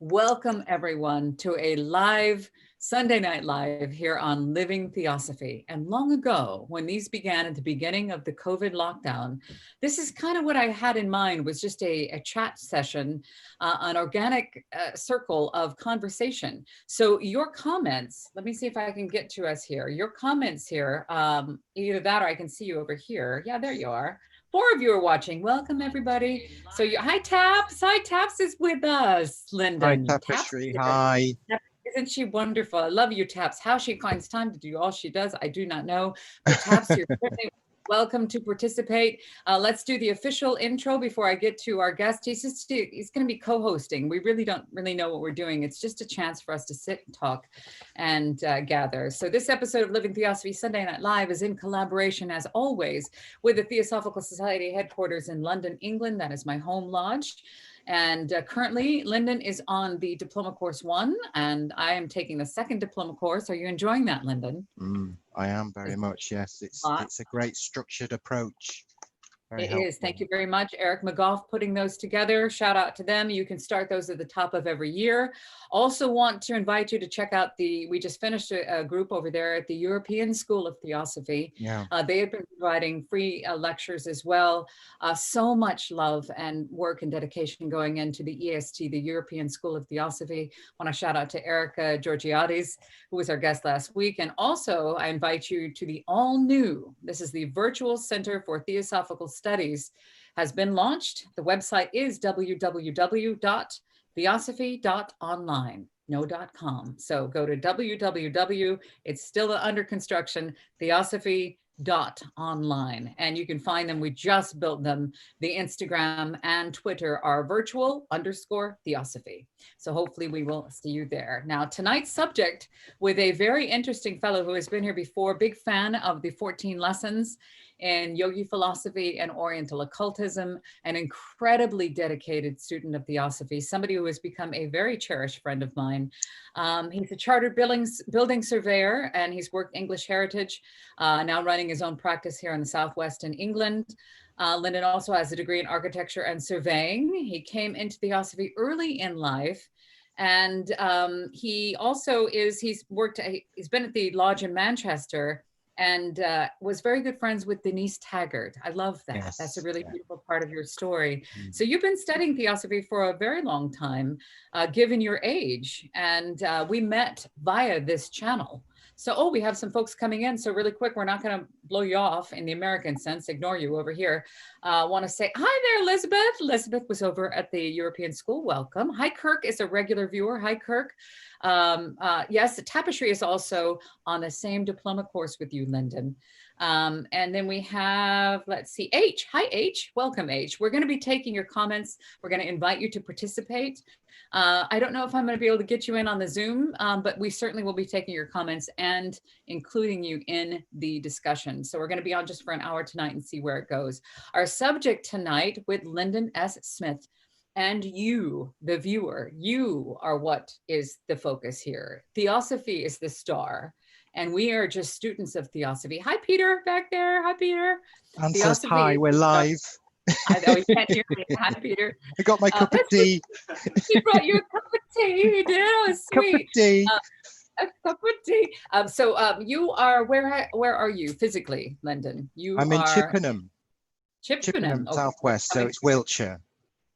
Welcome everyone to a live Sunday Night Live here on Living Theosophy. And long ago, when these began at the beginning of the COVID lockdown, this is kind of what I had in mind, was just a chat session, an organic circle of conversation. So your comments, let me see if I can get to us here. Your comments here, either that or I can see you over here. Yeah, there you are. 4 of you are watching. Welcome, everybody. So, hi, Taps. Hi, Taps is with us, Lyndon. Hi, Taps, Tapestry. Hi. isn't she wonderful? I love you, Taps. How she finds time to do all she does, I do not know. But Taps, you're certainly welcome to participate. Let's do the official intro before I get to our guest. He's going to be co-hosting. We really don't know what we're doing. It's just a chance for us to sit and talk and gather. So this episode of Living Theosophy Sunday Night Live is in collaboration, as always, with the Theosophical Society headquarters in London, England. That is my home lodge. And currently, Lyndon is on the Diploma Course 1, and I am taking the second diploma course. Are you enjoying that, Lyndon? I am very much, yes. It's a great structured approach. It is. Thank you very much, Eric McGough, putting those together. Shout out to them. You can start those at the top of every year. Also want to invite you to check out we just finished a group over there at the European School of Theosophy. Yeah. They have been providing free lectures as well. So much love and work and dedication going into the EST, the European School of Theosophy. I want to shout out to Erica Georgiades, who was our guest last week. And also I invite you to the all new, this is the Virtual Center for Theosophical Studies, has been launched. The website is www.theosophy.online, no.com. So go to www, it's still under construction, theosophy.online, and you can find them. We just built them. The Instagram and Twitter are virtual_theosophy. So hopefully we will see you there. Now, tonight's subject with a very interesting fellow who has been here before, big fan of the 14 lessons in yogi philosophy and Oriental occultism, an incredibly dedicated student of Theosophy, somebody who has become a very cherished friend of mine. He's a chartered building surveyor, and he's worked English heritage, now running his own practice here in the Southwest in England. Lyndon also has a degree in architecture and surveying. He came into Theosophy early in life. And he also he's been at the lodge in Manchester, and was very good friends with Denise Taggart. I love that. Yes, that's a really beautiful part of your story. So you've been studying Theosophy for a very long time, given your age. And we met via this channel. So, we have some folks coming in. So really quick, we're not going to blow you off in the American sense, ignore you over here. Want to say, hi there, Elizabeth. Elizabeth was over at the European School. Welcome. Hi, Kirk is a regular viewer. Hi, Kirk. Yes, the Tapestry is also on the same diploma course with you, Lyndon. And then we have, let's see, H. Hi, H. Welcome, H. We're going to be taking your comments. We're going to invite you to participate. I don't know if I'm going to be able to get you in on the Zoom, but we certainly will be taking your comments and including you in the discussion. So we're going to be on just for an hour tonight and see where it goes. Our subject tonight with Lyndon S Smith. And you, the viewer, you are what is the focus here. Theosophy is the star, and we are just students of Theosophy. Hi, Peter, back there. Hi, Peter. And says hi, we're live. I know you can't hear me. Hi, Peter. I got my cup of tea. He brought you a cup of tea. He did. Oh, sweet. Cup of tea. A cup of tea. So you are, where are you physically, Lyndon? I'm in Chippenham. Chippenham, okay. Southwest, so it's Wiltshire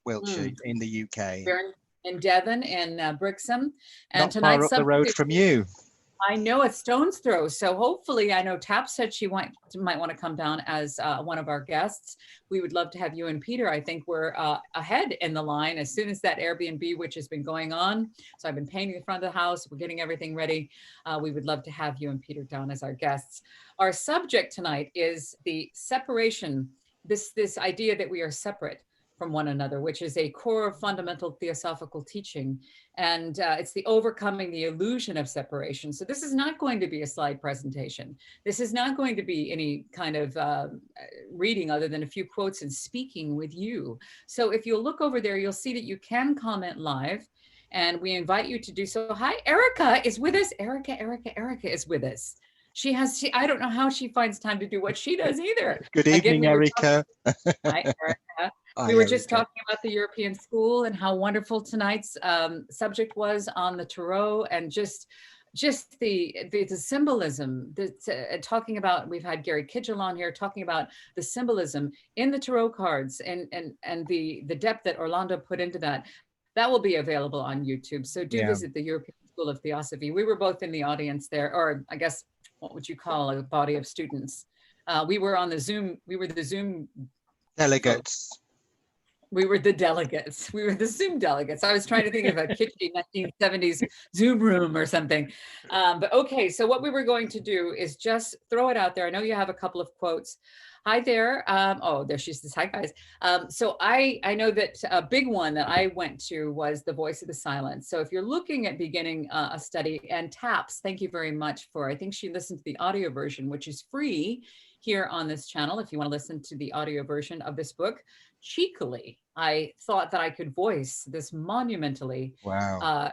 in the UK. We're in Devon, in Brixham. And not tonight's far up the road from you. I know, it's stone's throw. So hopefully, I know Tap said she might want to come down as one of our guests. We would love to have you and Peter. I think we're ahead in the line as soon as that Airbnb, which has been going on. So I've been painting the front of the house. We're getting everything ready. We would love to have you and Peter down as our guests. Our subject tonight is the separation, this idea that we are separate from one another, which is a core fundamental theosophical teaching. And it's the overcoming the illusion of separation. So this is not going to be a slide presentation. This is not going to be any kind of reading other than a few quotes and speaking with you. So if you'll look over there, you'll see that you can comment live, and we invite you to do so. Hi, Erica is with us. Erica is with us. I don't know how she finds time to do what she does either. Good evening, Erica. Hi, Erica. We were just talking about the European school and how wonderful tonight's subject was on the tarot, and just the symbolism that talking about. We've had Gary Kidgel on here talking about the symbolism in the tarot cards, and the depth that Orlando put into that. That will be available on YouTube. So do visit the European School of Theosophy. We were both in the audience there, or I guess what would you call a body of students? We were on the Zoom. We were the Zoom delegates. Folks. We were the delegates. We were the Zoom delegates. I was trying to think of a kitschy 1970s Zoom room or something. But okay, so what we were going to do is just throw it out there. I know you have a couple of quotes. Hi there. Oh, there she says, hi guys. So I know that a big one that I went to was The Voice of the Silence. So if you're looking at beginning a study, and Taps, thank you very much for, I think she listened to the audio version, which is free here on this channel. If you want to listen to the audio version of this book, cheekily, I thought that I could voice this monumentally. Wow.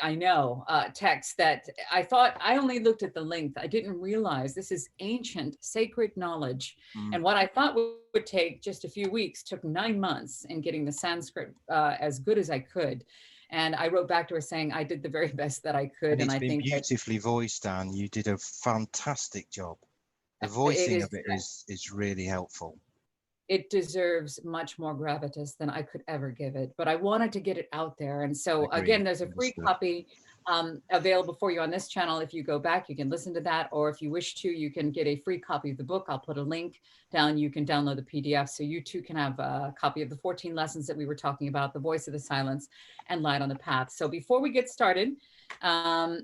I know, text that I thought, I only looked at the length. I didn't realize this is ancient sacred knowledge. And what I thought would take just a few weeks took 9 months in getting the Sanskrit as good as I could. And I wrote back to her saying I did the very best that I could. And I think beautifully voiced, Anne. You did a fantastic job. The voicing of it is really helpful. It deserves much more gravitas than I could ever give it, but I wanted to get it out there. And so again, there's a free copy available for you on this channel. If you go back, you can listen to that, or if you wish to, you can get a free copy of the book. I'll put a link down. You can download the PDF, so you too can have a copy of the 14 lessons that we were talking about, The Voice of the Silence and Light on the Path. So before we get started,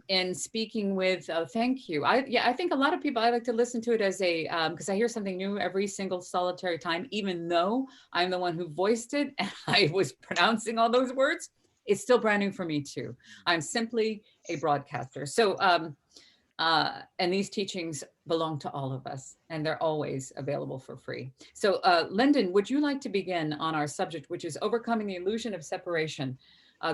in speaking with, thank you. I think a lot of people, I like to listen to it as a, because I hear something new every single solitary time, even though I'm the one who voiced it and I was pronouncing all those words. It's still brand new for me too. I'm simply a broadcaster. So, and these teachings belong to all of us, and they're always available for free. So Lyndon, would you like to begin on our subject, which is overcoming the illusion of separation,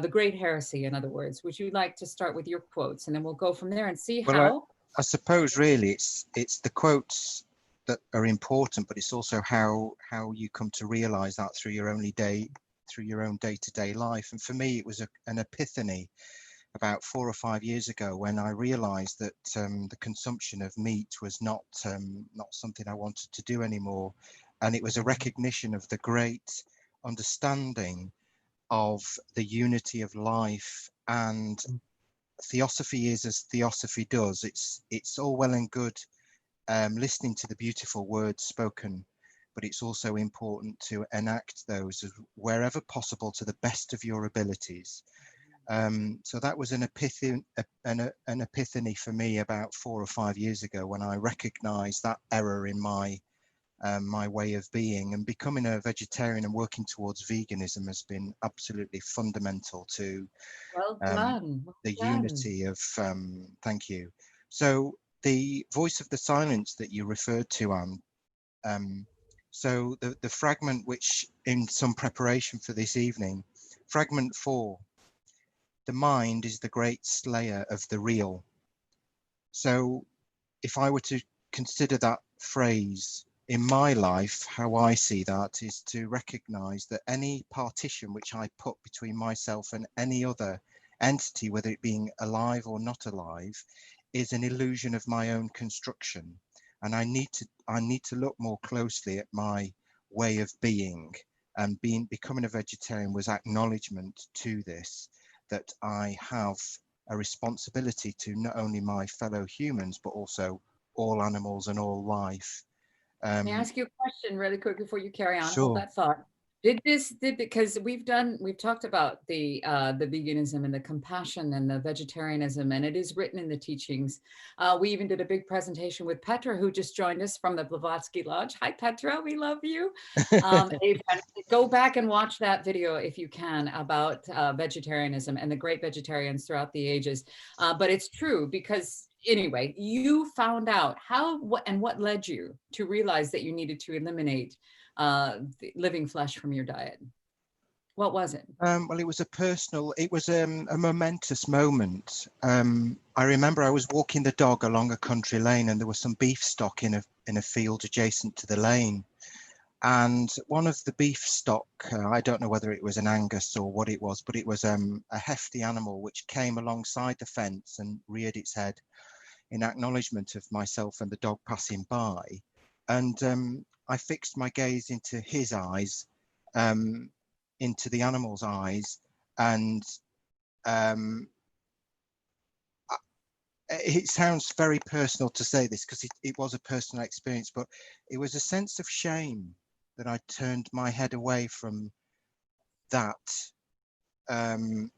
the great heresy, in other words? Would you like to start with your quotes, and then we'll go from there and see how? I suppose really it's the quotes that are important, but it's also how you come to realize that through your own day-to-day life. And for me, it was an epiphany about 4 or 5 years ago when I realized that the consumption of meat was not something I wanted to do anymore. And it was a recognition of the great understanding of the unity of life. And Theosophy is as Theosophy does. It's all well and good listening to the beautiful words spoken, but it's also important to enact those wherever possible to the best of your abilities. So that was an epiphany for me about 4 or 5 years ago when I recognized that error in my way of being, and becoming a vegetarian and working towards veganism has been absolutely fundamental to the unity of, thank you. So the Voice of the Silence that you referred to, Anne, so the fragment which in some preparation for this evening, fragment 4, the mind is the great slayer of the real. So if I were to consider that phrase in my life, how I see that is to recognize that any partition which I put between myself and any other entity, whether it being alive or not alive, is an illusion of my own construction. And I need to look more closely at my way of being, and becoming a vegetarian was acknowledgement to this, that I have a responsibility to not only my fellow humans, but also all animals and all life. May I ask you a question really quick before you carry on? Sure. Hold that thought. Because we've talked about the veganism and the compassion and the vegetarianism, and it is written in the teachings. We even did a big presentation with Petra, who just joined us from the Blavatsky Lodge. Hi, Petra, we love you. Go back and watch that video if you can about vegetarianism and the great vegetarians throughout the ages. But it's true, because anyway, you found out what led you to realize that you needed to eliminate the living flesh from your diet. What was it? Well, it was a momentous moment. I remember I was walking the dog along a country lane, and there was some beef stock in a field adjacent to the lane. And one of the beef stock, I don't know whether it was an Angus or what it was, but it was a hefty animal which came alongside the fence and reared its head in acknowledgement of myself and the dog passing by. And I fixed my gaze into his eyes, into the animal's eyes, and it sounds very personal to say this because it was a personal experience, but it was a sense of shame that I turned my head away from that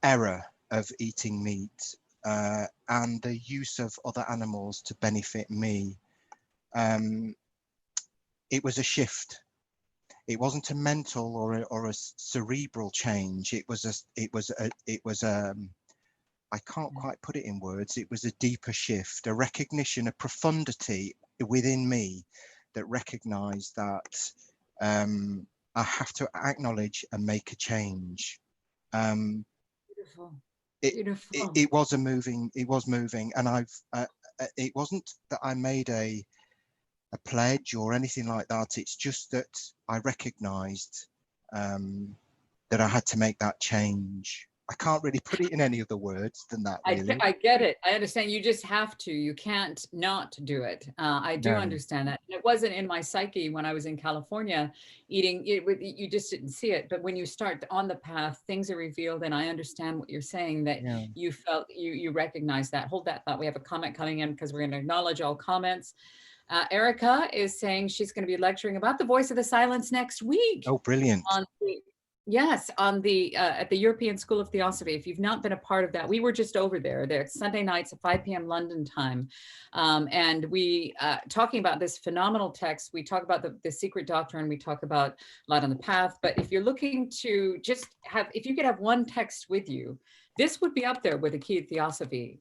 error of eating meat and the use of other animals to benefit me. It was a shift. It wasn't a mental or a cerebral change. It was I can't quite put it in words. It was a deeper shift, a recognition, a profundity within me that recognized that I have to acknowledge and make a change. Beautiful. It, Beautiful. it was moving, and it wasn't that I made a pledge or anything like that. It's just that I recognized that I had to make that change. I can't really put it in any other words than that, really. I get it. I understand. You just have to. You can't not do it. I do No. understand that. It wasn't in my psyche when I was in California eating it. You just didn't see it. But when you start on the path, things are revealed. And I understand what you're saying, that Yeah. you felt, you recognize that. Hold that thought. We have a comment coming in because we're going to acknowledge all comments. Erica is saying she's going to be lecturing about the voice of the silence next week. Oh, brilliant. Yes, on the at the European School of Theosophy. If you've not been a part of that, we were just over there. There, it's Sunday nights at 5 p.m. London time, and we talking about this phenomenal text. We talk about the secret doctrine. We talk about Light on the Path. But if you're looking to just have, if you could have one text with you, this would be up there with the key to Theosophy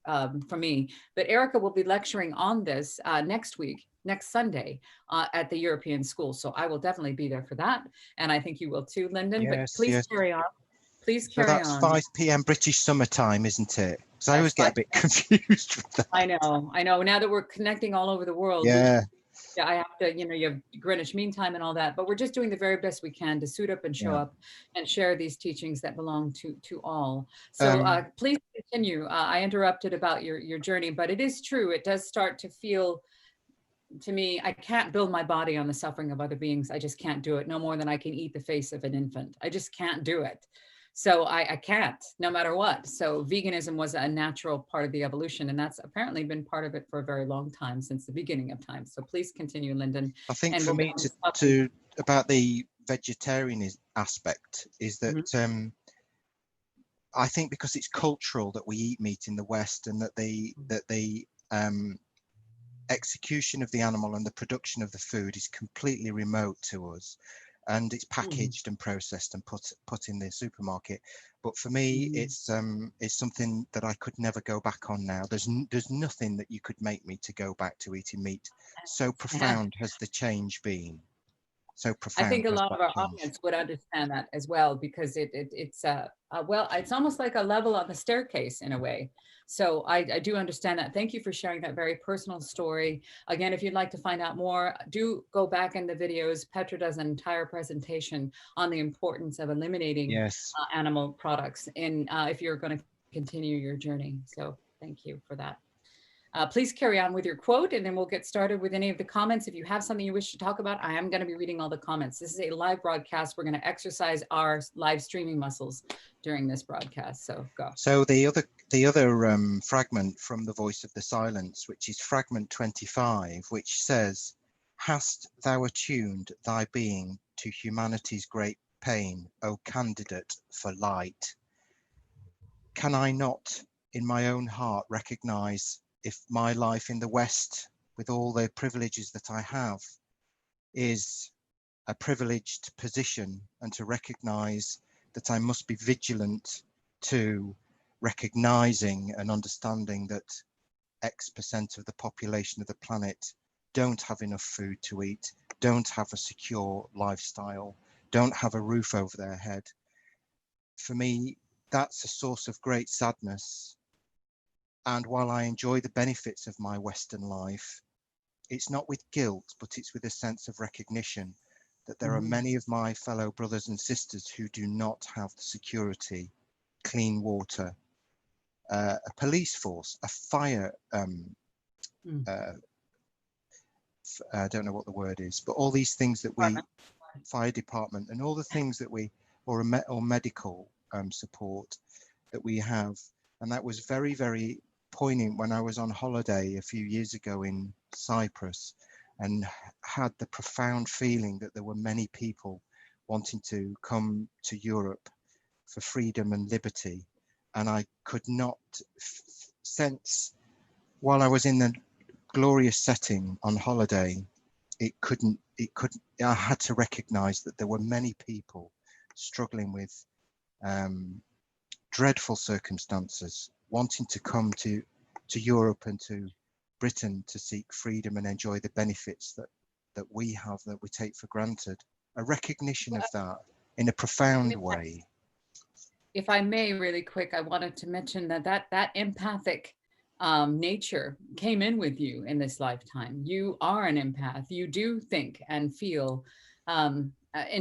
for me. But Erica will be lecturing on this next week, next Sunday at the European School. So I will definitely be there for that. And I think you will too, Lyndon. Yes, but please yes. carry on. Please So carry that's on. 5 p.m. British summertime, isn't it? Because I Yes, always get a bit confused with that. I know. Now that we're connecting all over the world, Yeah. I have to, you have Greenwich Mean Time and all that, but we're just doing the very best we can to suit up and show up and share these teachings that belong to all. So please continue. I interrupted about your journey, but it is true. It does start to feel, to me, I can't build my body on the suffering of other beings. I just can't do it, no more than I can eat the face of an infant. I just can't do it. So I can't, no matter what. So veganism was a natural part of the evolution, and that's apparently been part of it for a very long time, since the beginning of time. So please continue, Lyndon. I think and for me to about the vegetarian aspect is that I think because it's cultural that we eat meat in the West, and that the execution of the animal and the production of the food is completely remote to us, and it's packaged and processed and put in the supermarket. But for me, it's something that I could never go back on now. There's nothing that you could make me to go back to eating meat. So profound has the change been. So profound. I think a lot of our audience would understand that as well, because it's well, it's almost like a level on the staircase in a way. So I do understand that. Thank you for sharing that very personal story. Again, if you'd like to find out more, do go back in the videos. Petra does an entire presentation on the importance of eliminating animal products, and if you're going to continue your journey. So thank you for that. Please carry on with your quote, and then we'll get started with any of the comments. If you have something you wish to talk about, I am going to be reading all the comments. This is a live broadcast. We're going to exercise our live streaming muscles during this broadcast. So go. So the other fragment from the Voice of the Silence, which is fragment 25, which says, "Hast thou attuned thy being to humanity's great pain, O candidate for light? Can I not in my own heart recognize if my life in the West, with all the privileges that I have, is a privileged position, and to recognize that I must be vigilant to recognizing and understanding that X% of the population of the planet don't have enough food to eat, don't have a secure lifestyle, don't have a roof over their head." For me, that's a source of great sadness. And while I enjoy the benefits of my Western life, it's not with guilt, but it's with a sense of recognition that there are many of my fellow brothers and sisters who do not have the security, clean water, a police force, a fire, I don't know what the word is, but all these things that we, fire department, and all the things that we, or medical support that we have. And that was very, very poignant when I was on holiday a few years ago in Cyprus and had the profound feeling that there were many people wanting to come to Europe for freedom and liberty. And I could not sense, while I was in the glorious setting on holiday, I had to recognize that there were many people struggling with dreadful circumstances, wanting to come to Europe and to Britain to seek freedom and enjoy the benefits that we have, that we take for granted. A recognition of that in a profound way. If I may, really quick, I wanted to mention that empathic nature came in with you in this lifetime. You are an empath. You do think and feel, and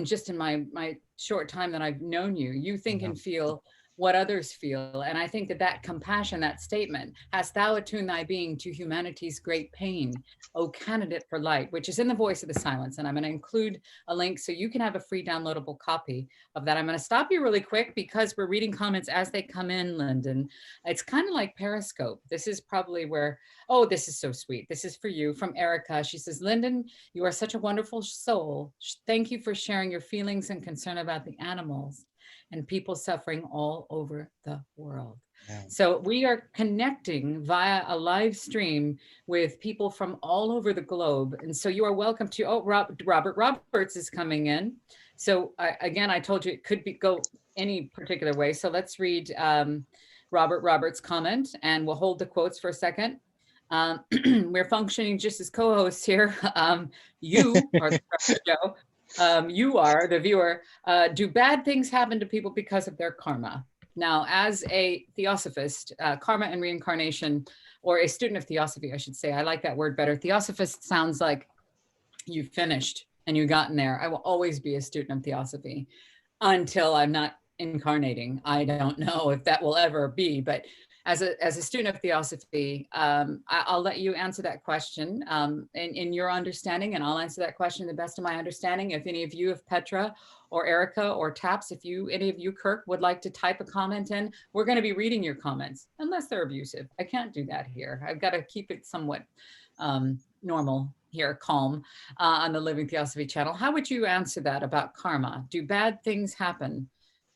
just in my short time that I've known you, you think and feel what others feel. And I think that compassion, that statement, hast thou attuned thy being to humanity's great pain, O candidate for light, which is in the voice of the silence. And I'm going to include a link so you can have a free downloadable copy of that. I'm going to stop you really quick because we're reading comments as they come in, Lyndon. It's kind of like Periscope. This is probably where, oh, this is so sweet. This is for you from Erica. She says, Lyndon, you are such a wonderful soul. Thank you for sharing your feelings and concern about the animals and people suffering all over the world. Yeah. So we are connecting via a live stream with people from all over the globe. And so you are welcome to, oh, Robert Roberts is coming in. So again, I told you it could go any particular way. So let's read Robert Roberts' comment and we'll hold the quotes for a second. We're functioning just as co-hosts here. You are the show. You are the viewer. Do bad things happen to people because of their karma? Now, as a theosophist, karma and reincarnation, or a student of theosophy, I should say, I like that word better. Theosophist sounds like you finished and you gotten there. I will always be a student of theosophy until I'm not incarnating. I don't know if that will ever be, but as a student of theosophy, I'll let you answer that question in your understanding, and I'll answer that question to the best of my understanding. If any of you, if Petra or Erica or Taps, if any of you, Kirk, would like to type a comment in, we're going to be reading your comments, unless they're abusive. I can't do that here. I've got to keep it somewhat normal here, calm, on the Living Theosophy channel. How would you answer that about karma? Do bad things happen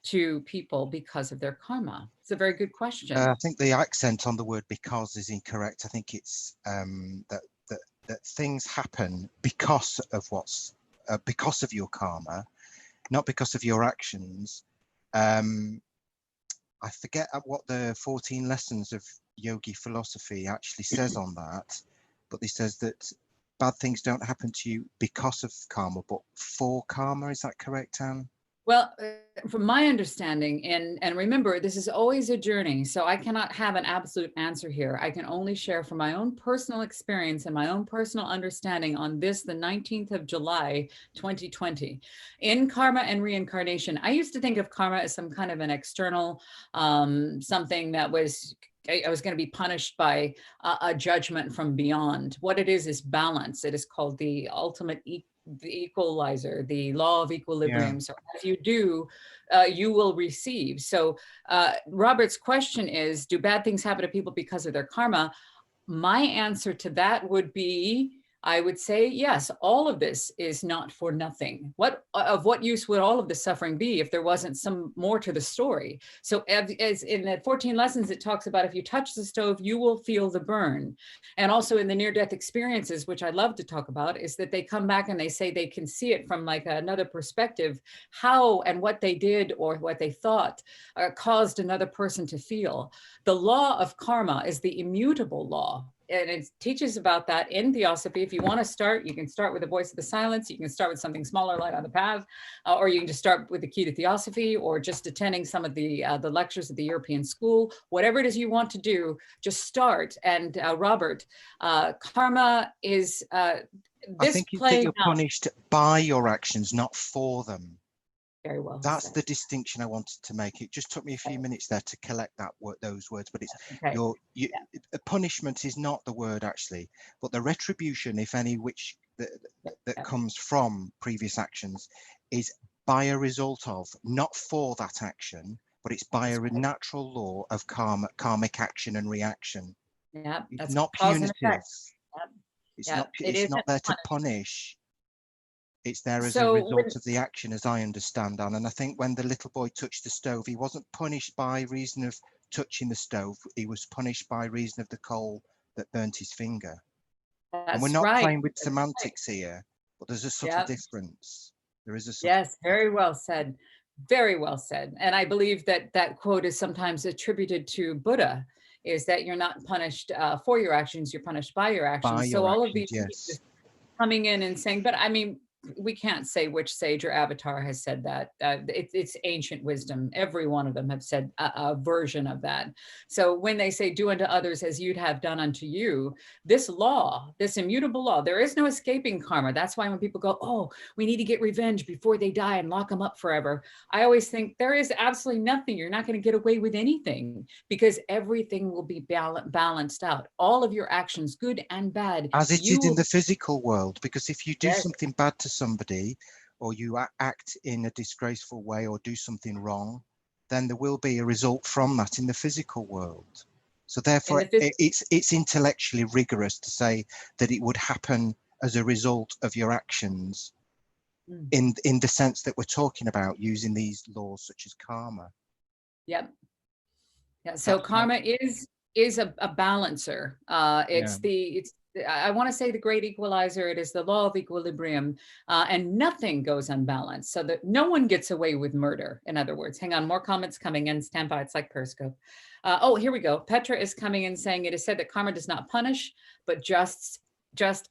to people because of their karma? It's a very good question. I think the accent on the word "because" is incorrect. I think it's that things happen because of because of your karma, not because of your actions. I forget what the 14 lessons of yogi philosophy actually says on that, but it says that bad things don't happen to you because of karma, but for karma. Is that correct, Anne? Well, from my understanding, and remember, this is always a journey, so I cannot have an absolute answer here. I can only share from my own personal experience and my own personal understanding on this, the 19th of July, 2020. In karma and reincarnation, I used to think of karma as some kind of an external, something that I was going to be punished by a judgment from beyond. What it is balance. It is called the ultimate the equalizer, the law of equilibrium. Yeah. So as you do, you will receive. So Robert's question is, do bad things happen to people because of their karma? My answer to that would be, I would say, yes, all of this is not for nothing. Of what use would all of the suffering be if there wasn't some more to the story? So as in the 14 lessons, it talks about if you touch the stove, you will feel the burn. And also in the near-death experiences, which I love to talk about, is that they come back and they say they can see it from like another perspective, how and what they did or what they thought caused another person to feel. The law of karma is the immutable law. And it teaches about that in Theosophy. If you want to start, you can start with the voice of the silence. You can start with something smaller, Light on the Path, or you can just start with the key to Theosophy, or just attending some of the lectures at the European School. Whatever it is you want to do, just start. And Robert, karma is I this think it's that playing you're out, punished by your actions, not for them. very well That's said. the distinction I wanted to make. It just took me a few minutes there to collect that those words, but it's Okay. a punishment is not the word actually, but the retribution, if any, which that comes from previous actions, is by a result of, not for that action, but it's by a natural law of karmic action and reaction. Yeah, It's that's not cause and punitive. effect. Yep. It's Yeah, not. it It's isn't not there to punished. punish. It's there as a So result of the action, as I understand, Anne. And I think when the little boy touched the stove, he wasn't punished by reason of touching the stove. He was punished by reason of the coal that burnt his finger. And we're that's not right. playing with That's right. semantics here, but there's a subtle Yeah. difference. There is a subtle Yes, very well said. Very well said. And I believe that that quote is sometimes attributed to Buddha, is that you're not punished for your actions, you're punished by your by actions. So your all of actions, these yes. coming in and saying, but I mean, we can't say which sage or avatar has said that. It's ancient wisdom. Every one of them have said a version of that. So when they say, do unto others as you'd have done unto you, this law, this immutable law, there is no escaping karma. That's why when people go, oh, we need to get revenge before they die and lock them up forever, I always think there is absolutely nothing. You're not going to get away with anything, because everything will be balanced out. All of your actions, good and bad, As it you is in will. the physical world, because if you do Yes. something bad to somebody, or you act in a disgraceful way or do something wrong, then there will be a result from that in the physical world. So In therefore, the fifth, it's intellectually rigorous to say that it would happen as a result of your actions in the sense that we're talking about using these laws such as karma. yep. Yeah. So That's how, karma is a balancer. yeah. It's I want to say the great equalizer. It is the law of equilibrium, and nothing goes unbalanced. So that no one gets away with murder. In other words, hang on, more comments coming in. Stand by. It's like Periscope. Oh, here we go. Petra is coming in saying it is said that karma does not punish, but just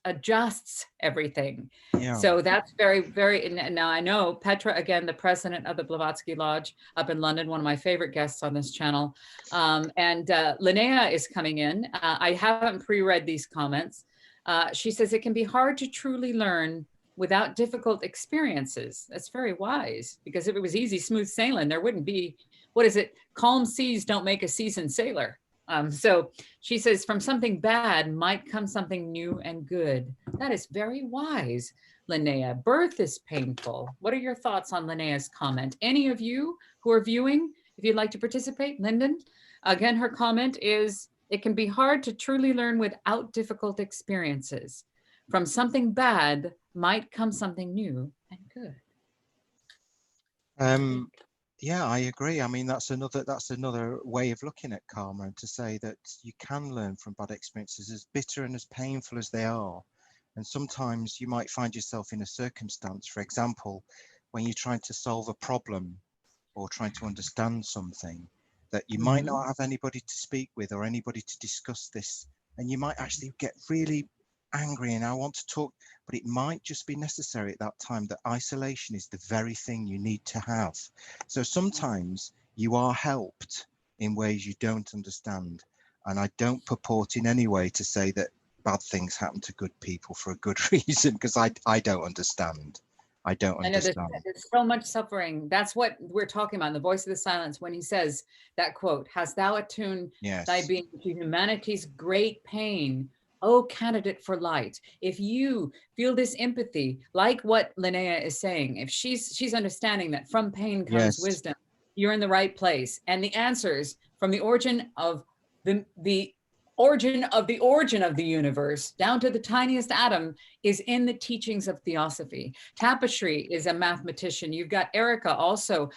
adjusts everything. Yeah. So that's very, very, and now I know Petra, again, the president of the Blavatsky Lodge up in London, one of my favorite guests on this channel. And Linnea is coming in. I haven't pre-read these comments. She says, it can be hard to truly learn without difficult experiences. That's very wise, because if it was easy, smooth sailing, there wouldn't be, what is it? Calm seas don't make a seasoned sailor. So she says, from something bad might come something new and good. That is very wise, Linnea. Birth is painful. What are your thoughts on Linnea's comment? Any of you who are viewing, if you'd like to participate, Lyndon? Again, her comment is, it can be hard to truly learn without difficult experiences. From something bad might come something new and good. Yeah, I agree. I mean, that's another way of looking at karma, and to say that you can learn from bad experiences, as bitter and as painful as they are. And sometimes you might find yourself in a circumstance, for example, when you're trying to solve a problem or trying to understand something, that you might not have anybody to speak with or anybody to discuss this, and you might actually get really angry and I want to talk, but it might just be necessary at that time that isolation is the very thing you need to have. So sometimes you are helped in ways you don't understand, and I don't purport in any way to say that bad things happen to good people for a good reason, because I don't understand. I don't I know understand. there's so much suffering. That's what we're talking about in the voice of the silence, when he says that quote, hast thou attuned thy Yes. being to humanity's great pain, O candidate for light? If you feel this empathy, like what Linnea is saying, if she's understanding that from pain comes Yes. wisdom, you're in the right place. And the answers from the origin of the origin of the universe down to the tiniest atom is in the teachings of Theosophy. Tapestry is a mathematician. You've got Erica also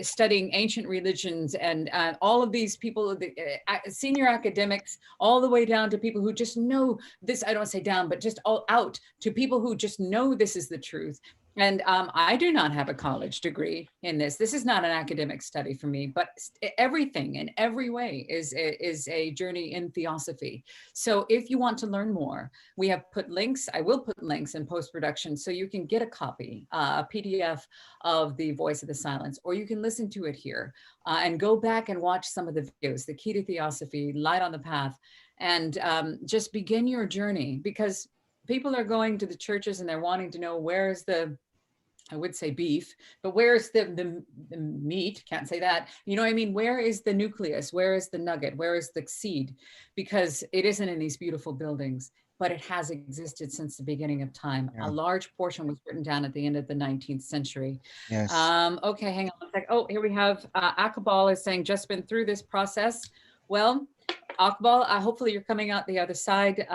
studying ancient religions, and all of these people, senior academics, all the way down to people who just know this. I don't say down, but just all out to people who just know this is the truth. And I do not have a college degree in this. This is not an academic study for me, but everything in every way is a journey in Theosophy. So if you want to learn more, we have put links. I will put links in post-production so you can get a copy, a PDF of The Voice of the Silence, or you can listen to it here and go back and watch some of the videos, The Key to Theosophy, Light on the Path, and just begin your journey, because people are going to the churches and they're wanting to know where's the, I would say beef, but where's the meat? Can't say that. You know what I mean? Where is the nucleus? Where is the nugget? Where is the seed? Because it isn't in these beautiful buildings, but it has existed since the beginning of time. Yeah. A large portion was written down at the end of the 19th century. Yes. Okay, hang on a sec. Oh, here we have Akabal is saying, just been through this process. Well, Akabal, hopefully you're coming out the other side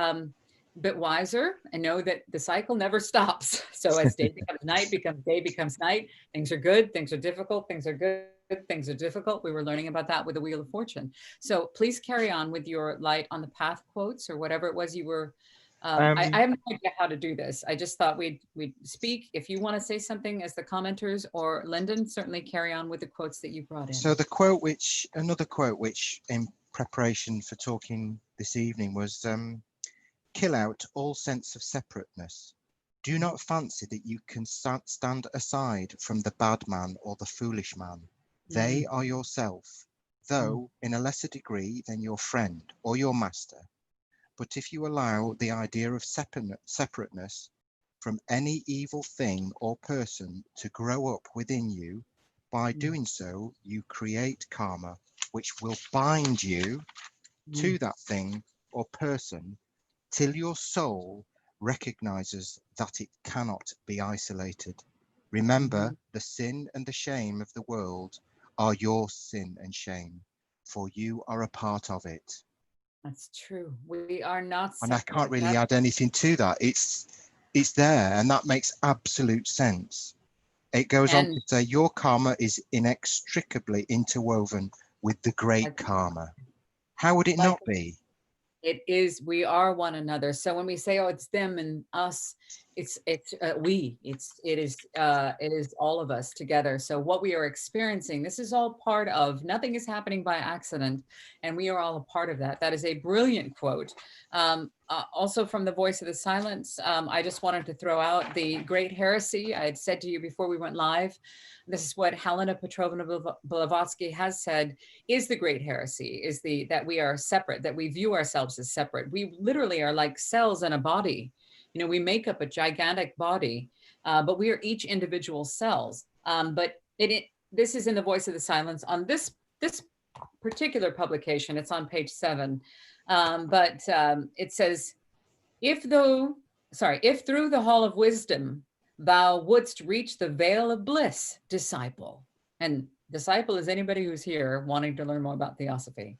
bit wiser and know that the cycle never stops. So as day becomes night, becomes day, becomes night, things are good, things are difficult, things are good, things are difficult. We were learning about that with the Wheel of Fortune. So please carry on with your light on the path quotes or whatever it was you were. I have no idea how to do this. I just thought we'd speak. If you want to say something as the commenters, or Lyndon, certainly carry on with the quotes that you brought in. So the quote another quote which in preparation for talking this evening was, kill out all sense of separateness. Do not fancy that you can stand aside from the bad man or the foolish man. They are yourself, though in a lesser degree than your friend or your master. But if you allow the idea of separateness from any evil thing or person to grow up within you, by doing so, you create karma, which will bind you to that thing or person till your soul recognizes that it cannot be isolated. Remember, the sin and the shame of the world are your sin and shame, for you are a part of it. That's true. We are not separate. And I can't really add anything to that. It's there, and that makes absolute sense. It goes on to say your karma is inextricably interwoven with the great karma. How would it not be? It is, we are one another. So when we say, oh, it's them and us, it is all of us together. So what we are experiencing, this is all part of, nothing is happening by accident, and we are all a part of that. That is a brilliant quote. Also from the Voice of the Silence, I just wanted to throw out the great heresy. I had said to you before we went live, this is what Helena Petrovna Blavatsky has said is the great heresy, is that we are separate, that we view ourselves as separate. We literally are like cells in a body. You know, we make up a gigantic body, but we are each individual cells. But this is in the Voice of the Silence on this particular publication. It's on page 7. But it says, if through the hall of wisdom, thou wouldst reach the veil of bliss, disciple. And disciple is anybody who's here wanting to learn more about Theosophy.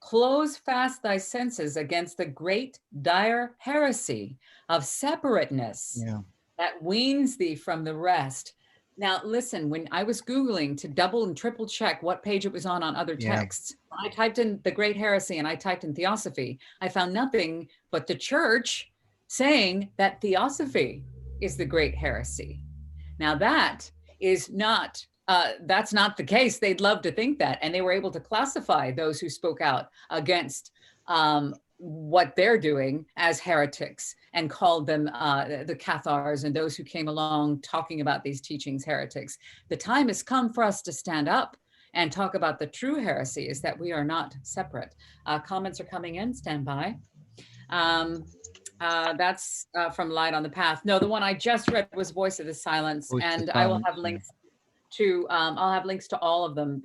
Close fast thy senses against the great dire heresy of separateness that weans thee from the rest. Now, listen, when I was Googling to double and triple check what page it was on other texts, when I typed in the great heresy and I typed in Theosophy, I found nothing but the church saying that Theosophy is the great heresy. Now that is not, that's not the case. They'd love to think that. And they were able to classify those who spoke out against what they're doing as heretics and called them the Cathars and those who came along talking about these teachings heretics. The time has come for us to stand up and talk about the true heresy, is that we are not separate. Comments are coming in, stand by. That's from Light on the Path. No, the one I just read was Voice of the Silence, and I will have links to, I'll have links to all of them.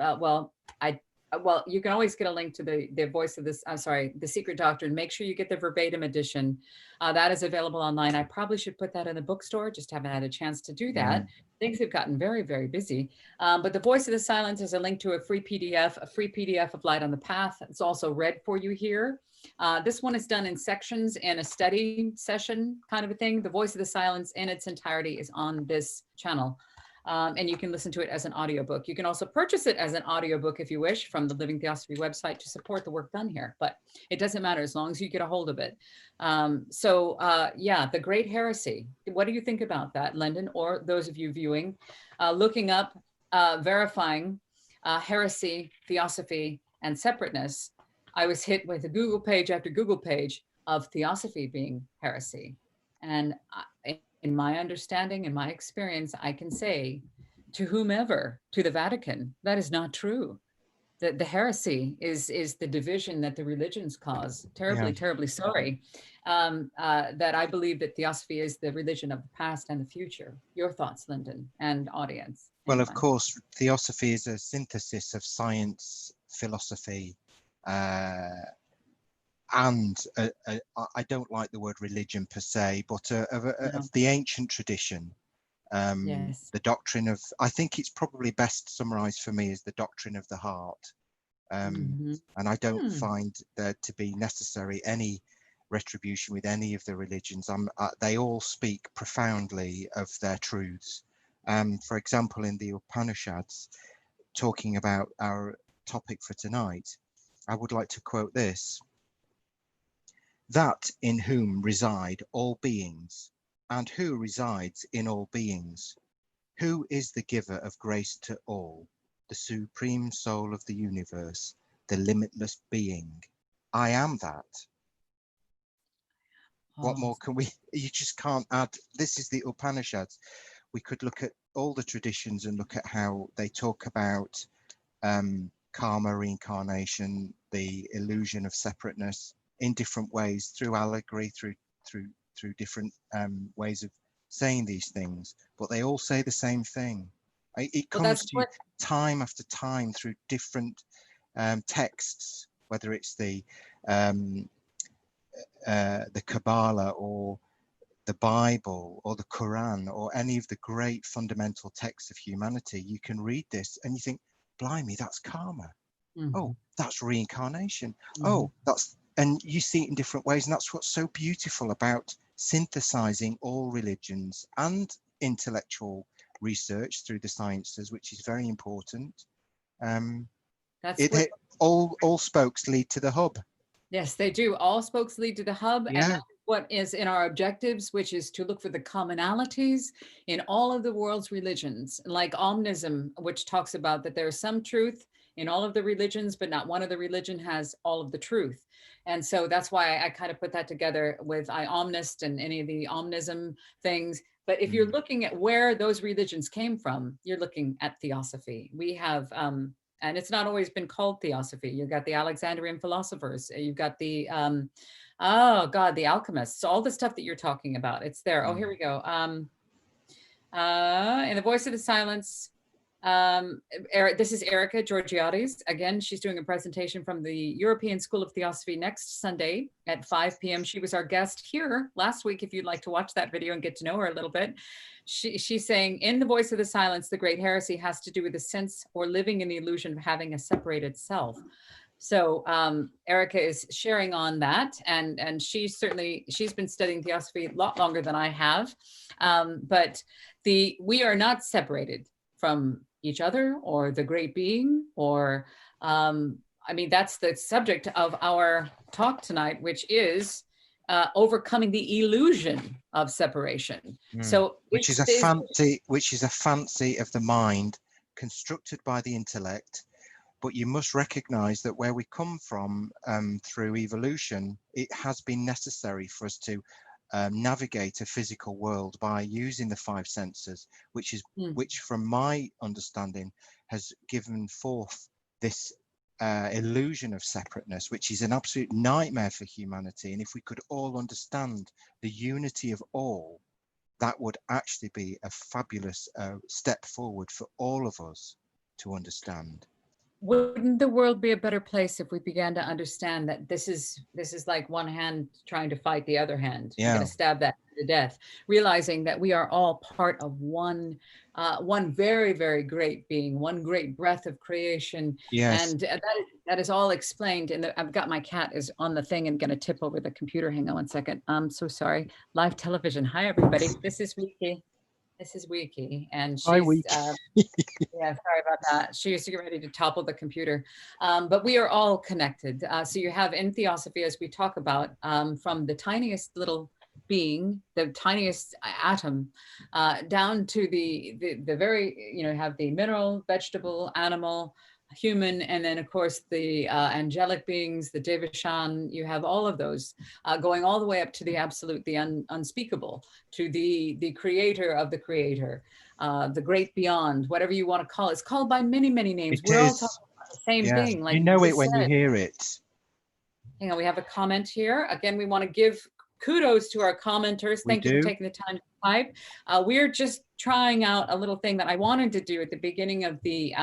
Well, you can always get a link to the Voice of this, the Secret Doctrine. Make sure you get the verbatim edition. That is available online. I probably should put that in the bookstore, just haven't had a chance to do that. Things have gotten very, very busy. But the Voice of the Silence is a link to a free PDF of Light on the Path. It's also read for you here. This one is done in sections in a study session kind of a thing. The Voice of the Silence in its entirety is on this channel. And you can listen to it as an audiobook. You can also purchase it as an audiobook if you wish from the Living Theosophy website to support the work done here, but it doesn't matter as long as you get a hold of it. Yeah, the Great Heresy. What do you think about that, Lyndon, or those of you viewing, looking up, verifying heresy, Theosophy, and separateness? I was hit with a Google page after Google page of Theosophy being heresy. And in my understanding, in my experience, I can say to whomever, to the Vatican, that is not true. the heresy is the division that the religions cause. Yeah. Terribly, terribly sorry. That I believe that Theosophy is the religion of the past and the future. Your thoughts, Lyndon, and audience. Well, of Anyone? course, Theosophy is a synthesis of science, philosophy, and I don't like the word religion per se, but of the ancient tradition. Yes. The doctrine of, I think it's probably best summarized for me as the doctrine of the heart. And I don't find there to be necessary any retribution with any of the religions. They all speak profoundly of their truths. For example, in the Upanishads, talking about our topic for tonight, I would like to quote this: that in whom reside all beings, and who resides in all beings, who is the giver of grace to all, the supreme soul of the universe, the limitless being. I am that. What more can we, you just can't add. This is the Upanishads. We could look at all the traditions and look at how they talk about karma, reincarnation, the illusion of separateness in different ways, through allegory, through different ways of saying these things, but they all say the same thing. It comes to you time after time through different texts, whether it's the Kabbalah or the Bible or the Quran or any of the great fundamental texts of humanity. You can read this and you think, blimey, that's karma. Oh, that's reincarnation. Oh, that's, and you see it in different ways. And that's what's so beautiful about synthesizing all religions and intellectual research through the sciences, which is very important. All spokes lead to the hub. Yes, they do. All spokes lead to the hub. Yeah. And that's what is in our objectives, which is to look for the commonalities in all of the world's religions, like omnism, which talks about that there is some truth in all of the religions, but not one of the religion has all of the truth. And so that's why I kind of put that together with I omnist and any of the omnism things. But if you're looking at where those religions came from, you're looking at Theosophy. We have and it's not always been called Theosophy. You've got the Alexandrian philosophers. You've got the, oh God, the alchemists, all the stuff that you're talking about. It's there. Oh, here we go. In the Voice of the Silence, this is Erica Georgiades. Again, she's doing a presentation from the European School of Theosophy next Sunday at 5 p.m. She was our guest here last week. If you'd like to watch that video and get to know her a little bit, she's saying, in the Voice of the Silence, the great heresy has to do with the sense or living in the illusion of having a separated self. So Erica is sharing on that, and she's been studying Theosophy a lot longer than I have, but we are not separated from each other or the great being, or I mean, that's the subject of our talk tonight, which is overcoming the illusion of separation. So which is a fancy of the mind constructed by the intellect. But you must recognize that where we come from through evolution, it has been necessary for us to navigate a physical world by using the five senses, which from my understanding has given forth this illusion of separateness, which is an absolute nightmare for humanity. And if we could all understand the unity of all, that would actually be a fabulous step forward for all of us to understand. Wouldn't the world be a better place if we began to understand that this is like one hand trying to fight the other hand? Yeah. You're going to stab that to death, realizing that we are all part of one very, very great being, one great breath of creation. Yes. And that is all explained. And I've got my cat is on the thing and going to tip over the computer. Hang on one second. I'm so sorry. Live television. Hi, everybody. This is Wiki. This is Wiki, and she's, yeah, sorry about that. She used to get ready to topple the computer, but we are all connected. So you have in Theosophy, as we talk about, from the tiniest little being, the tiniest atom, down to the very, you know, have the mineral, vegetable, animal, human, and then of course the angelic beings, the Devachan. You have all of those going all the way up to the absolute, the unspeakable, to the creator of the creator, the great beyond, whatever you want to call it. It's called by many, many names. We're all talking about Same Yeah, thing, like you you know it just when you said. hear it. Hang on, we have a comment here. Again, we want to give kudos to our commenters. We Thank you for do. taking the time to type. We're just trying out a little thing that I wanted to do at the beginning of the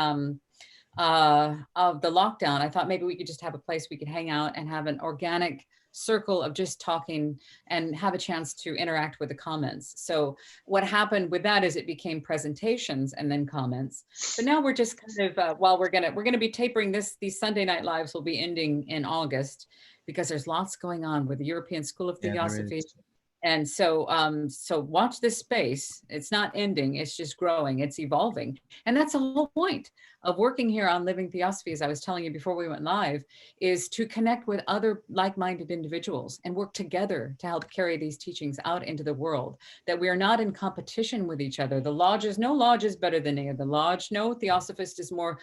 lockdown. I thought maybe we could just have a place we could hang out and have an organic circle of just talking and have a chance to interact with the comments. So what happened with that is it became presentations and then comments. But now we're just kind of while we're gonna be tapering this. These Sunday night lives will be ending in August because there's lots going on with the European School of Yeah, there Theosophy. is. And so, so watch this space. It's not ending, it's just growing, it's evolving. And that's the whole point of working here on Living Theosophy, as I was telling you before we went live, is to connect with other like-minded individuals and work together to help carry these teachings out into the world, that we are not in competition with each other. The lodges, no lodge is better than any other lodge. No Theosophist is more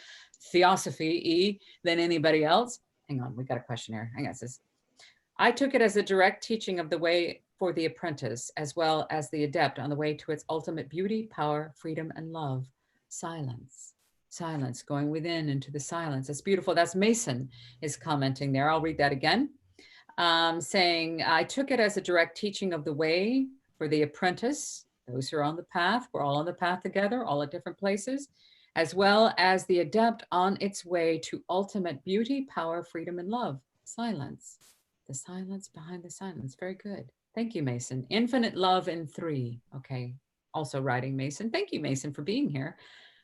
Theosophy-y than anybody else. Hang on, we got a question here. Hang on, it says, I took it as a direct teaching of the way for the apprentice, as well as the adept on the way to its ultimate beauty, power, freedom, and love. Silence, silence, going within into the silence. That's beautiful. That's Mason is commenting there. I'll read that again. Saying, I took it as a direct teaching of the way for the apprentice, those who are on the path. We're all on the path together, all at different places, as well as the adept on its way to ultimate beauty, power, freedom, and love. Silence. The silence behind the silence. Very good. Thank you, Mason. Infinite love in 3. Okay. Also writing Mason. Thank you, Mason, for being here.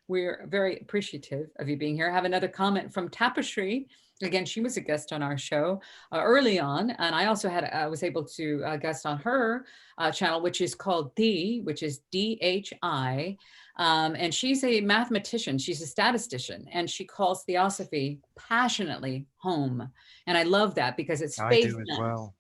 We're very appreciative of you being here. I have another comment from Tapestry. Again, she was a guest on our show early on, and I also was able to guest on her channel, which is called which is DHI. And she's a mathematician. She's a statistician, and she calls Theosophy passionately home. And I love that because it's I faith. do as well.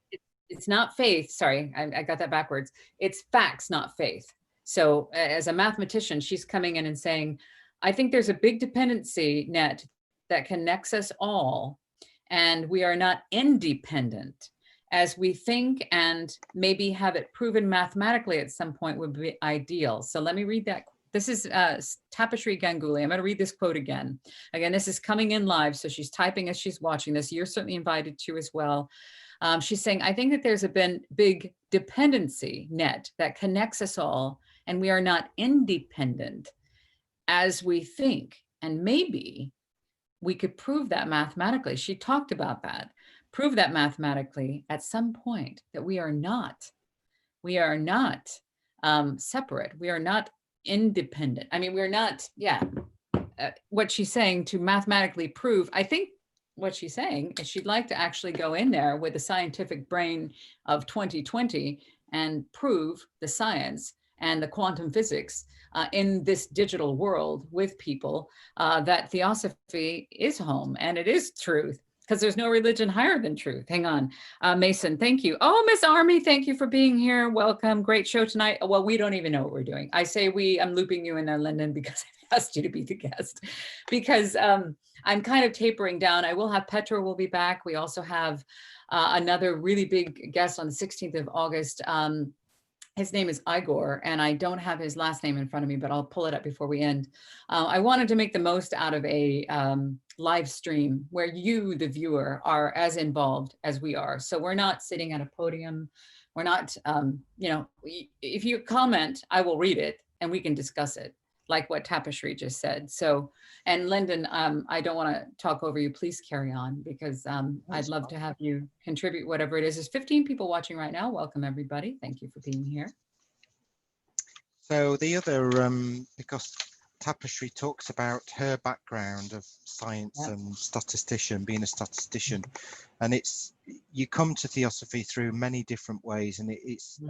It's not faith. Sorry, I got that backwards. It's facts, not faith. So as a mathematician, she's coming in and saying, I think there's a big dependency net that connects us all, and we are not independent as we think, and maybe have it proven mathematically at some point would be ideal. So let me read that. This is Tapestry Ganguly. I'm going to read this quote again. Again, this is coming in live, so she's typing as she's watching this. You're certainly invited to as well. She's saying, I think that there's a big dependency net that connects us all, and we are not independent as we think. And maybe we could prove that mathematically. She talked about that. Prove that mathematically at some point that we are not separate. We are not independent. I mean, we're not, what she's saying to mathematically prove, I think what she's saying is she'd like to actually go in there with the scientific brain of 2020 and prove the science and the quantum physics in this digital world with people that Theosophy is home and it is truth, because there's no religion higher than truth. Hang on. Mason, thank you. Oh, Miss Army, thank you for being here. Welcome. Great show tonight. Well, we don't even know what we're doing. I say we, I'm looping you in there, Lyndon, because I asked you to be the guest, because I'm kind of tapering down. I will have Petra will be back. We also have another really big guest on the 16th of August. His name is Igor, and I don't have his last name in front of me, but I'll pull it up before we end. I wanted to make the most out of a live stream where you, the viewer, are as involved as we are. So we're not sitting at a podium. We're not, if you comment, I will read it and we can discuss it, like what Tapestry just said. So, and Lyndon, I don't want to talk over you. Please carry on, because I'd love to have you contribute whatever it is. There's 15 people watching right now. Welcome, everybody. Thank you for being here. So the other, because Tapestry talks about her background of science and being a statistician, and you come to Theosophy through many different ways, and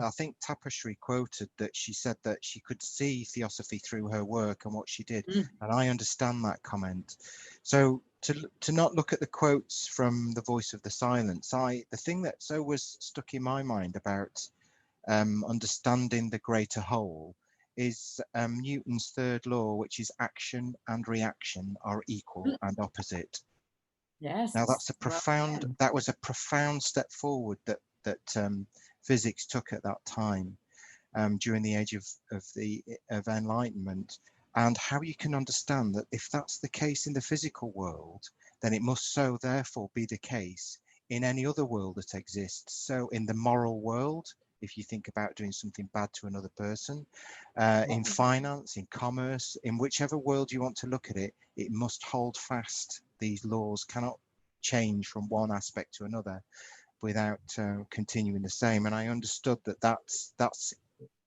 I think Tapestry quoted that she said that she could see Theosophy through her work and what she did, and I understand that comment. So to not look at the quotes from the Voice of the Silence, the thing that's always stuck in my mind about understanding the greater whole is Newton's third law, which is action and reaction are equal and opposite. Yes. Now that was a profound step forward that physics took at that time during the age of enlightenment, and how you can understand that if that's the case in the physical world, then it must so therefore be the case in any other world that exists. So in the moral world, if you think about doing something bad to another person, in finance, in commerce, in whichever world you want to look at it, it must hold fast. These laws cannot change from one aspect to another without continuing the same. And I understood that that's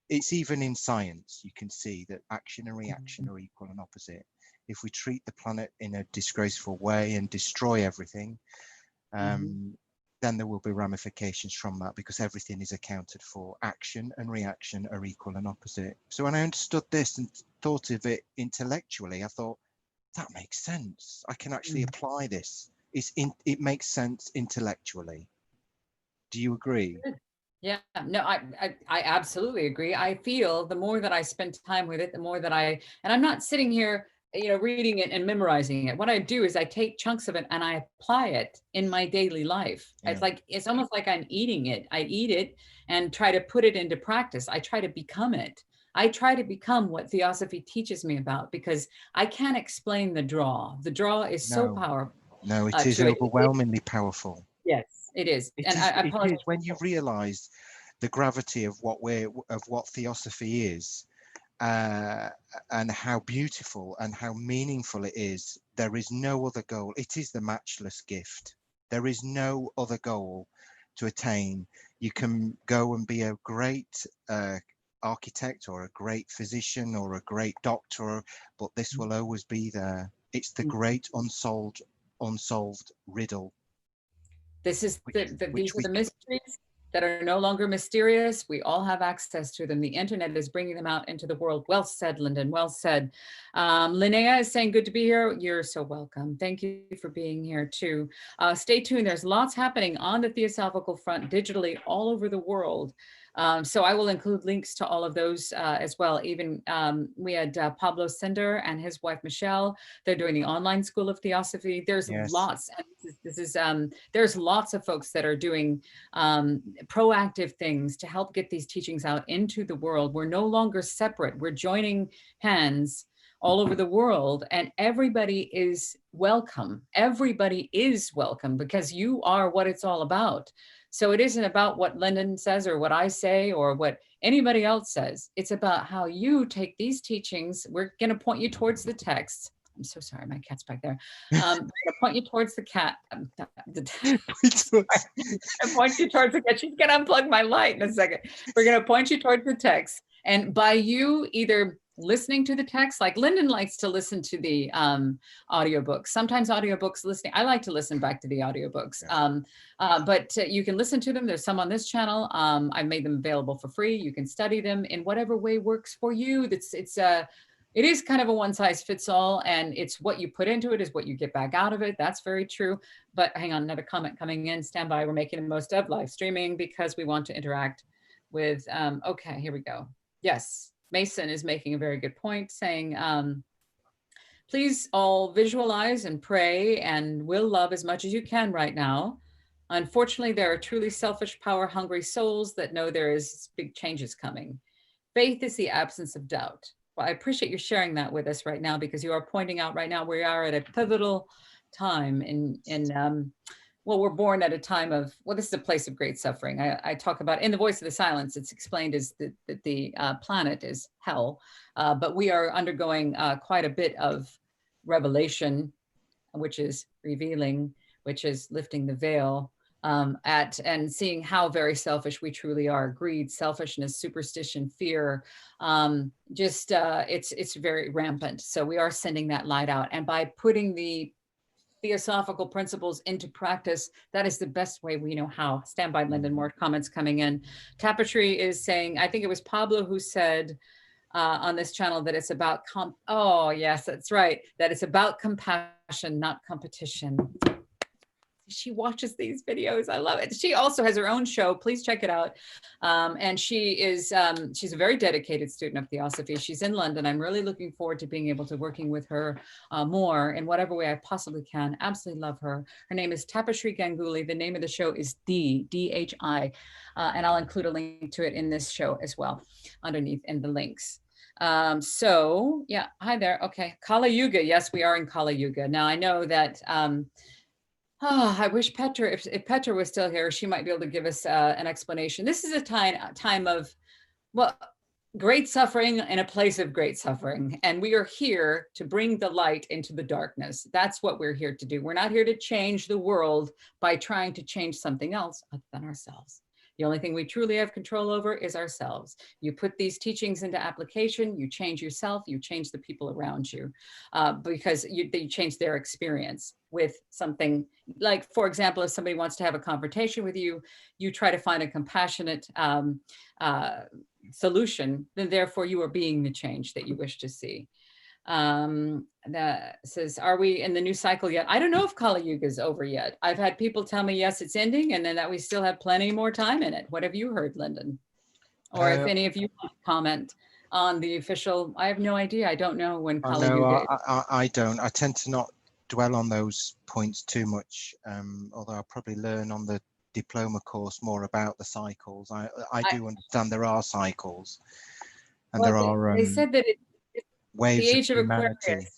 it's even in science, you can see that action and reaction are equal and opposite. If we treat the planet in a disgraceful way and destroy everything, then there will be ramifications from that, because everything is accounted for. Action and reaction are equal and opposite. So when I understood this and thought of it intellectually, I thought, that makes sense. I can actually apply this. It makes sense intellectually. Do you agree? Yeah, no, I absolutely agree. I feel the more that I spend time with it, the more that and I'm not sitting here, reading it and memorizing it. What I do is I take chunks of it and I apply it in my daily life. Yeah. It's almost like I'm eating it. I eat it and try to put it into practice. I try to become it. I try to become what Theosophy teaches me about, because I can't explain the draw. The draw is so powerful. No, it is overwhelmingly powerful. Yes, it is. It and is, I it apologize. is when you realize the gravity of what Theosophy is, and how beautiful and how meaningful it is. There is no other goal. It is the matchless gift. There is no other goal to attain. You can go and be a great architect or a great physician or a great doctor, but this will always be there. It's the great unsolved riddle. This is these are the mysteries that are no longer mysterious. We all have access to them. The internet is bringing them out into the world. Well said, Lyndon. Well said. Linnea is saying, good to be here. You're so welcome. Thank you for being here too. Stay tuned. There's lots happening on the Theosophical front digitally all over the world. So I will include links to all of those as well. Even we had Pablo Sender and his wife, Michelle. They're doing the online school of Theosophy. There's lots. And there's lots of folks that are doing proactive things to help get these teachings out into the world. We're no longer separate. We're joining hands all over the world, and everybody is welcome. Everybody is welcome, because you are what it's all about. So it isn't about what Lyndon says or what I say or what anybody else says. It's about how you take these teachings. We're going to point you towards the texts. I'm so sorry, my cat's back there. I'm going to point you towards the cat. I'm point you towards the cat. She's going to unplug my light in a second. We're going to point you towards the text. And by you either listening to the text, like Lyndon likes to listen to the audiobooks. Sometimes audiobooks listening, I like to listen back to the audiobooks. But you can listen to them. There's some on this channel. I've made them available for free. You can study them in whatever way works for you. It is kind of a one size fits all, and it's what you put into it is what you get back out of it. That's very true. But hang on, another comment coming in. Stand by. We're making the most of live streaming because we want to interact with, okay, here we go. Yes, Mason is making a very good point, saying, please all visualize and pray and will love as much as you can right now. Unfortunately, there are truly selfish, power-hungry souls that know there is big changes coming. Faith is the absence of doubt. Well, I appreciate you sharing that with us right now, because you are pointing out right now we are at a pivotal time well, we're born at a time of, well, this is a place of great suffering. I talk about in the Voice of the Silence, it's explained as that the planet is hell, but we are undergoing quite a bit of revelation, which is revealing, which is lifting the veil and seeing how very selfish we truly are. Greed, selfishness, superstition, fear, it's very rampant. So we are sending that light out. And by putting the Theosophical principles into practice, that is the best way we know how. Stand by, Lyndon, more comments coming in. Tapestry is saying, I think it was Pablo who said on this channel that it's about, oh yes, that's right, that it's about compassion, not competition. She watches these videos. I love it. She also has her own show. Please check it out. And she is, she's a very dedicated student of Theosophy. She's in London. I'm really looking forward to being able to working with her more in whatever way I possibly can. Absolutely love her. Her name is Tapestry Ganguly. The name of the show is D-H-I. And I'll include a link to it in this show as well, underneath in the links. So yeah, hi there. Okay, Kali Yuga. Yes, we are in Kali Yuga. Now I know that I wish Petra, if Petra was still here, she might be able to give us an explanation. This is a time of, well, great suffering in a place of great suffering. And we are here to bring the light into the darkness. That's what we're here to do. We're not here to change the world by trying to change something else other than ourselves. The only thing we truly have control over is ourselves. You put these teachings into application, you change yourself, you change the people around you, because you change their experience with something. Like, for example, if somebody wants to have a confrontation with you, you try to find a compassionate solution, then therefore you are being the change that you wish to see. That says, are we in the new cycle yet? I don't know if Kali Yuga is over yet. I've had people tell me, yes, it's ending, and then that we still have plenty more time in it. What have you heard, Lyndon? Or if any of you want to comment on the official, I have no idea. I don't know when Kali Yuga is. I don't. I tend to not dwell on those points too much, although I'll probably learn on the diploma course more about the cycles. I do understand there are cycles, and Well, there are they said that it's the waves of age of humanity. Aquarius.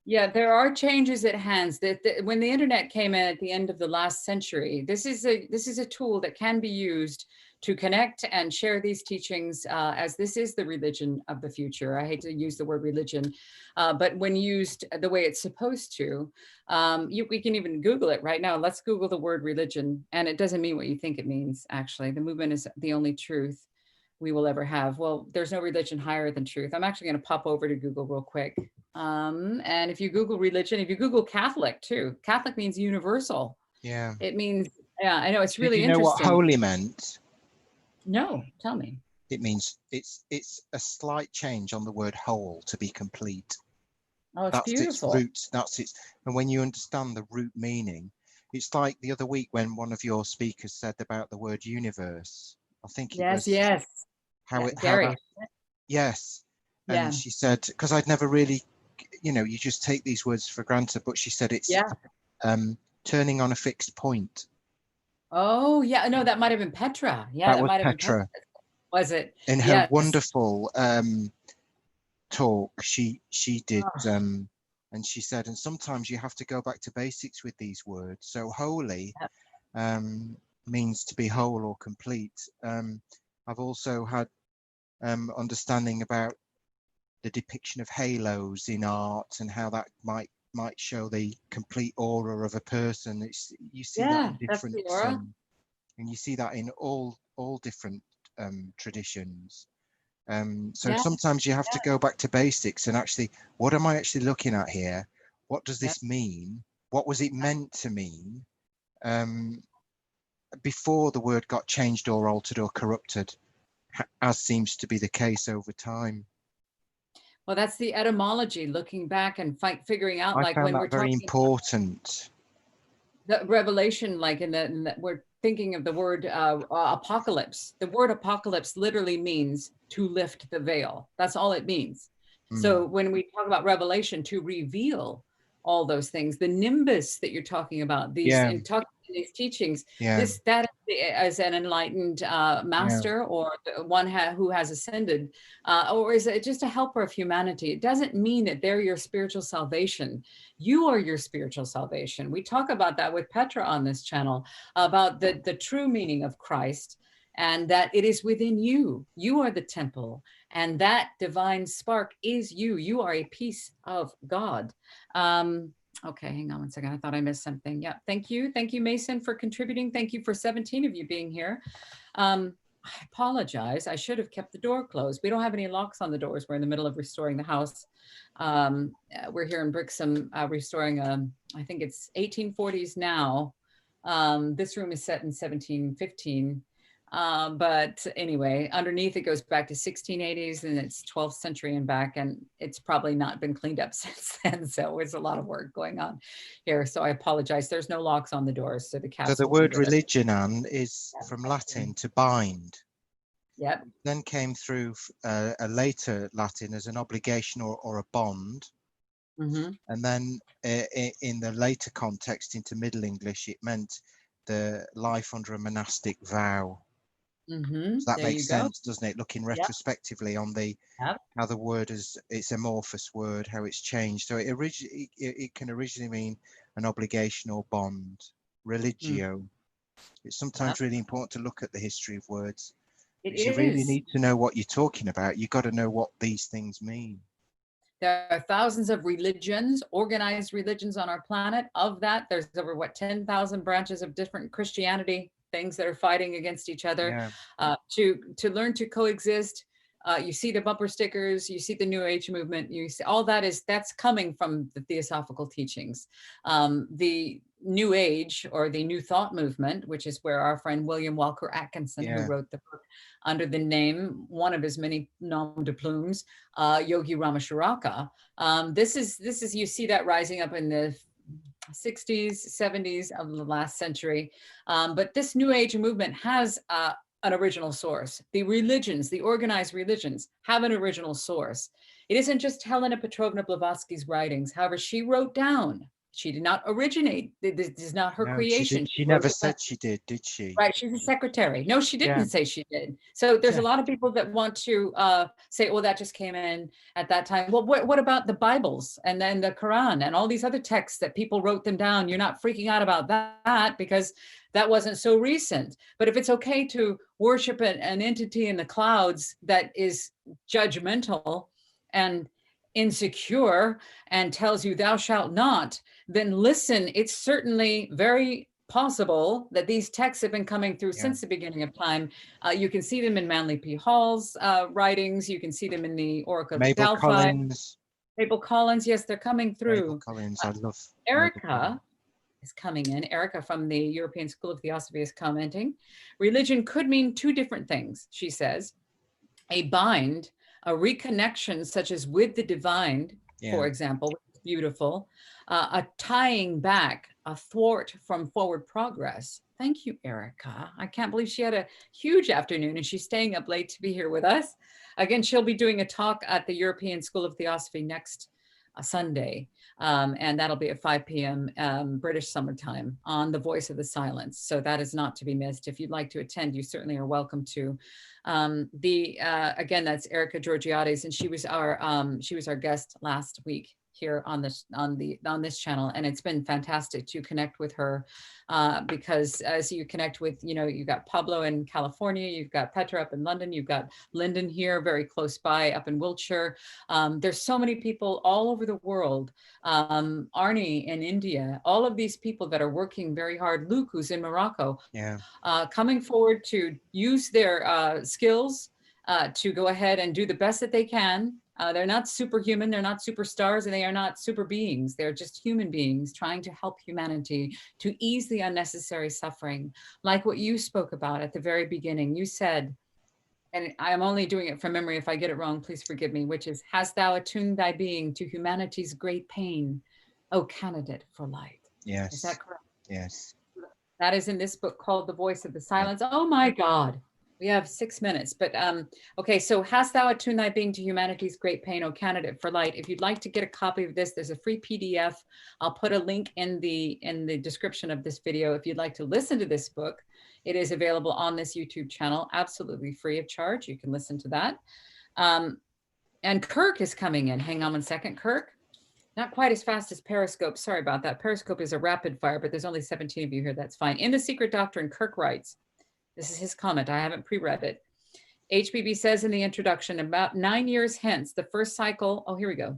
Yeah, there are changes at hands. That when the internet came in at the end of the last century, this is a tool that can be used to connect and share these teachings, as this is the religion of the future. I hate to use the word religion, but when used the way it's supposed to, we can even Google it right now. Let's Google the word religion, and it doesn't mean what you think it means. Actually, the movement is the only truth we will ever have. Well, there's no religion higher than truth. I'm actually going to pop over to Google real quick. And if you Google religion, if you Google Catholic too, Catholic means universal. Yeah. It means, yeah, I know, it's Did really you know what interesting. holy meant? No, tell me. It means it's a slight change on the word whole, to be complete. Oh, it's That's its beautiful. roots. That's its, and when you understand the root meaning, it's like the other week when one of your speakers said about the word universe. I think it Yes, was yes. how Gary. that, yes. Yeah, And she said, because I'd never really, you just take these words for granted, but she said it's yeah. turning on a fixed point. Oh, yeah. No, that might have been Petra. Yeah, That that was might have been Petra. Petra Was it? in her Yes. wonderful talk. She did, Oh, and she said, and sometimes you have to go back to basics with these words. So holy means to be whole or complete. I've also had understanding about the depiction of halos in art and how that might show the complete aura of a person. You see that yeah, in that's different the aura. and you see that in all different traditions. So Yeah, sometimes you have to go back to basics and actually, what am I actually looking at here? What does yeah. this mean? What was it meant to mean before the word got changed or altered or corrupted, as seems to be the case over time? Well, that's the etymology, looking back and figuring out, I like found when we're that very talking important. the revelation, like we're thinking of the word apocalypse. The word apocalypse literally means to lift the veil. That's all it means. So when we talk about revelation, to reveal all those things, the nimbus that you're talking about, these Yeah, in talking these teachings, yeah, that as an enlightened yeah. master or one who has ascended, or is it just a helper of humanity? It doesn't mean that they're your spiritual salvation. You are your spiritual salvation. We talk about that with Petra on this channel, about the true meaning of Christ, and that it is within you. You are the temple, and that divine spark is you. You are a piece of God. Okay, hang on one second. I thought I missed something. Yeah, thank you. Thank you, Mason, for contributing. Thank you for 17 of you being here. I apologize. I should have kept the door closed. We don't have any locks on the doors. We're in the middle of restoring the house. We're here in Brixham restoring, I think it's 1840s now. This room is set in 1715. But anyway, underneath it goes back to 1680s and it's 12th century and back, and it's probably not been cleaned up since then. So it's a lot of work going on here. So I apologize. There's no locks on the doors, so the So cats the will be word with us. religion, Anne, is from Latin to bind. Yep. Then came through a later Latin as an obligation or a bond. Mm-hmm. And then in the later context into Middle English, it meant the life under a monastic vow. Mm-hmm. So that There you makes go. sense, doesn't it? Looking Yep. retrospectively on the Yep. how the word is, it's amorphous word, how it's changed. So it can originally mean an obligation or bond, Mm, religio. It's yep. sometimes really important to look at the history of words, It because you really is. need to know what you're talking about. You've got to know what these things mean. There are thousands of religions, organized religions on our planet. Of that, there's over what 10,000 branches of different Christianity things that are fighting against each other. Yeah, To learn to coexist. You see the bumper stickers, you see the New Age movement, you see all that's coming from the Theosophical teachings. The New Age or the New Thought movement, which is where our friend William Walker Atkinson, who yeah, wrote the book under the name, one of his many nom de plumes, Yogi Ramacharaka. This is you see that rising up in the 60s, 70s of the last century. But this New Age movement has an original source. The religions, the organized religions, have an original source. It isn't just Helena Petrovna Blavatsky's writings. However, she wrote down. She did not originate. This is not her no, she did. creation. She She wrote never it down. said she did she? Right, she's a secretary. No, she Yeah, didn't say she did. So there's a yeah, lot of people that want to say, well, that just came in at that time. Well, what about the Bibles and then the Quran and all these other texts that people wrote them down? You're not freaking out about that because that wasn't so recent. But if it's okay to worship an entity in the clouds that is judgmental and insecure and tells you thou shalt not, then listen, it's certainly very possible that these texts have been coming through yeah. since the beginning of time. You can see them in Manly P. Hall's writings. You can see them in the Oracle of Mabel Delphi. Collins. Mabel Collins, yes, they're coming Mabel through. Collins. Uh, I love Mabel Collins. Erica is coming in. Erica from the European School of Theosophy is commenting. Religion could mean two different things, she says. A bind, a reconnection, such as with the divine, Yeah, for example, which is beautiful, a tying back, a thwart from forward progress. Thank you, Erica. I can't believe she had a huge afternoon and she's staying up late to be here with us. Again, she'll be doing a talk at the European School of Theosophy next Sunday. And that'll be at 5 p.m. British summertime on the Voice of the Silence. So that is not to be missed. If you'd like to attend, you certainly are welcome to. Again, that's Erica Georgiades, and she was our guest last week here on this channel, and it's been fantastic to connect with her because as you connect with, you've got Pablo in California, you've got Petra up in London, you've got Lyndon here very close by up in Wiltshire. There's so many people all over the world. Arnie in India, all of these people that are working very hard. Luke, who's in Morocco, yeah, coming forward to use their skills to go ahead and do the best that they can. They're not superhuman, they're not superstars, and they are not super beings. They're just human beings trying to help humanity to ease the unnecessary suffering. Like what you spoke about at the very beginning. You said, and I'm only doing it from memory, if I get it wrong, please forgive me, which is, hast thou attuned thy being to humanity's great pain, O candidate for light? Is yes, that correct? yes. That is in this book called The Voice of the Yeah. Silence. Oh my God. We have 6 minutes, but okay. So hast thou attuned thy being to humanity's great pain, O candidate for light? If you'd like to get a copy of this, there's a free PDF. I'll put a link in the description of this video. If you'd like to listen to this book, it is available on this YouTube channel, absolutely free of charge. You can listen to that. And Kirk is coming in. Hang on 1 second, Kirk. Not quite as fast as Periscope. Sorry about that. Periscope is a rapid fire, but there's only 17 of you here. That's fine. In The Secret Doctrine, Kirk writes, this is his comment. I haven't pre-read it. HBB says in the introduction, about 9 years hence, the first cycle, oh, here we go.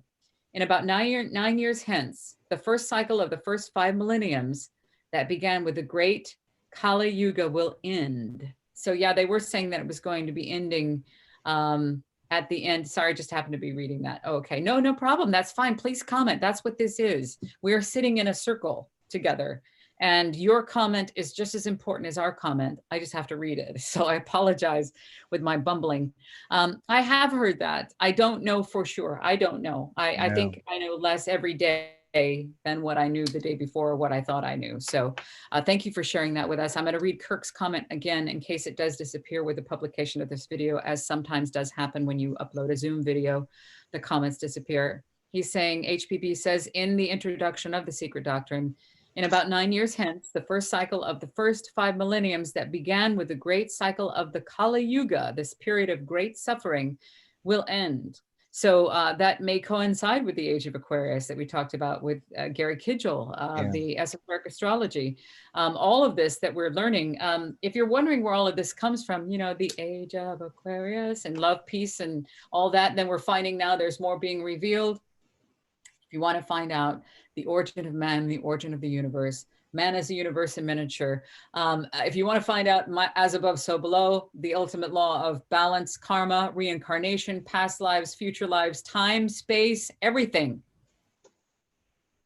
In about 9 years hence, the first cycle of the first 5 millenniums that began with the great Kali Yuga will end. So yeah, they were saying that it was going to be ending at the end. Sorry, just happened to be reading that. Okay, no problem. That's fine. Please comment. That's what this is. We are sitting in a circle together. And your comment is just as important as our comment. I just have to read it. So I apologize with my bumbling. I have heard that. I don't know for sure. I don't know. I think I know less every day than what I knew the day before or what I thought I knew. So thank you for sharing that with us. I'm going to read Kirk's comment again in case it does disappear with the publication of this video, as sometimes does happen when you upload a Zoom video, the comments disappear. He's saying, HPB says in the introduction of The Secret Doctrine, In about 9 years hence, the first cycle of the first 5 millenniums that began with the great cycle of the Kali Yuga, this period of great suffering, will end. So that may coincide with the age of Aquarius that we talked about with Gary Kidgel, the esoteric astrology. All of this that we're learning. If you're wondering where all of this comes from, you know, the age of Aquarius and love, peace, and all that, then we're finding now there's more being revealed. If you want to find out the origin of man, the origin of the universe, man as a universe in miniature. If you want to find out as above, so below, the ultimate law of balance, karma, reincarnation, past lives, future lives, time, space, everything.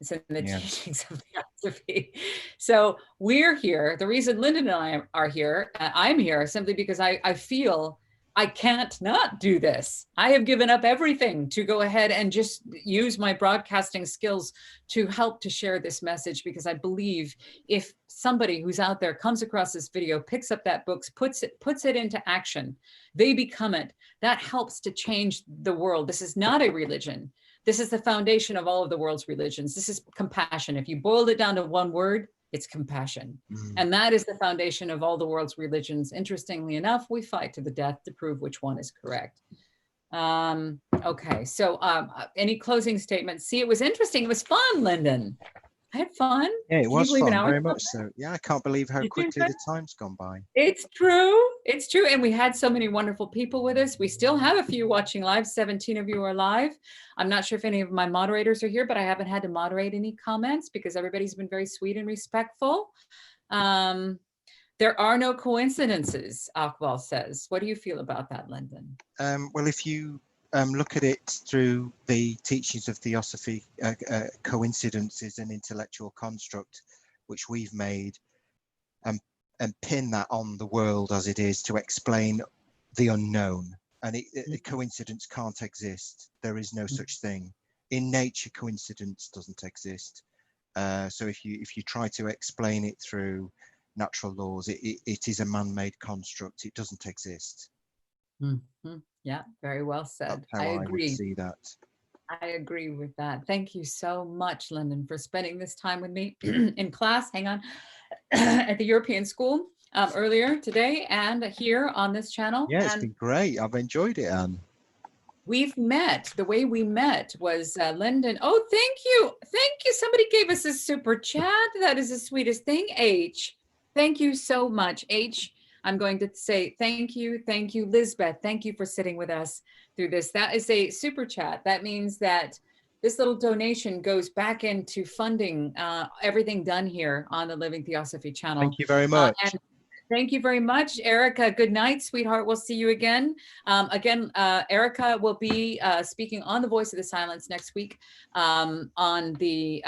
It's in the teachings of Theosophy. So we're here. The reason Lyndon and I are here, I'm here simply because I feel I can't not do this. I have given up everything to go ahead and just use my broadcasting skills to help to share this message, because I believe if somebody who's out there comes across this video, picks up that book, puts it into action, they become it. That helps to change the world. This is not a religion. This is the foundation of all of the world's religions. This is compassion. If you boiled it down to one word, it's compassion. And that is the foundation of all the world's religions. Interestingly enough, we fight to the death to prove which one is correct. Okay, so any closing statements? See, it was interesting. It was fun, Lyndon. I had fun. Yeah, it was fun, very much so. Yeah, I can't believe how quickly the time's gone by. It's true. It's true. And we had so many wonderful people with us. We still have a few watching live. 17 of you are live. I'm not sure if any of my moderators are here, but I haven't had to moderate any comments because everybody's been very sweet and respectful. There are no coincidences, Akbal says. What do you feel about that, Lyndon? Well, if you look at it through the teachings of Theosophy, coincidence is an intellectual construct which we've made, and pin that on the world as it is to explain the unknown. And coincidence can't exist. There is no such thing. In nature, coincidence doesn't exist. So if you try to explain it through natural laws, it is a man-made construct. It doesn't exist. Yeah, very well said. That's how I agree. would see that. I agree with that. Thank you so much, Lyndon, for spending this time with me in class. Hang on, at the European School earlier today and here on this channel. Yeah, it's been great. I've enjoyed it, Anne. We've met. The way we met was Lyndon. Oh, thank you. Thank you. Somebody gave us a super chat. That is the sweetest thing. H. Thank you so much, H. I'm going to say thank you. Thank you, Lisbeth. Thank you for sitting with us through this. That is a super chat. That means that this little donation goes back into funding everything done here on the Living Theosophy channel. Thank you very much. And thank you very much, Erica. Good night, sweetheart. We'll see you again. Erica will be speaking on The Voice of the Silence next week on the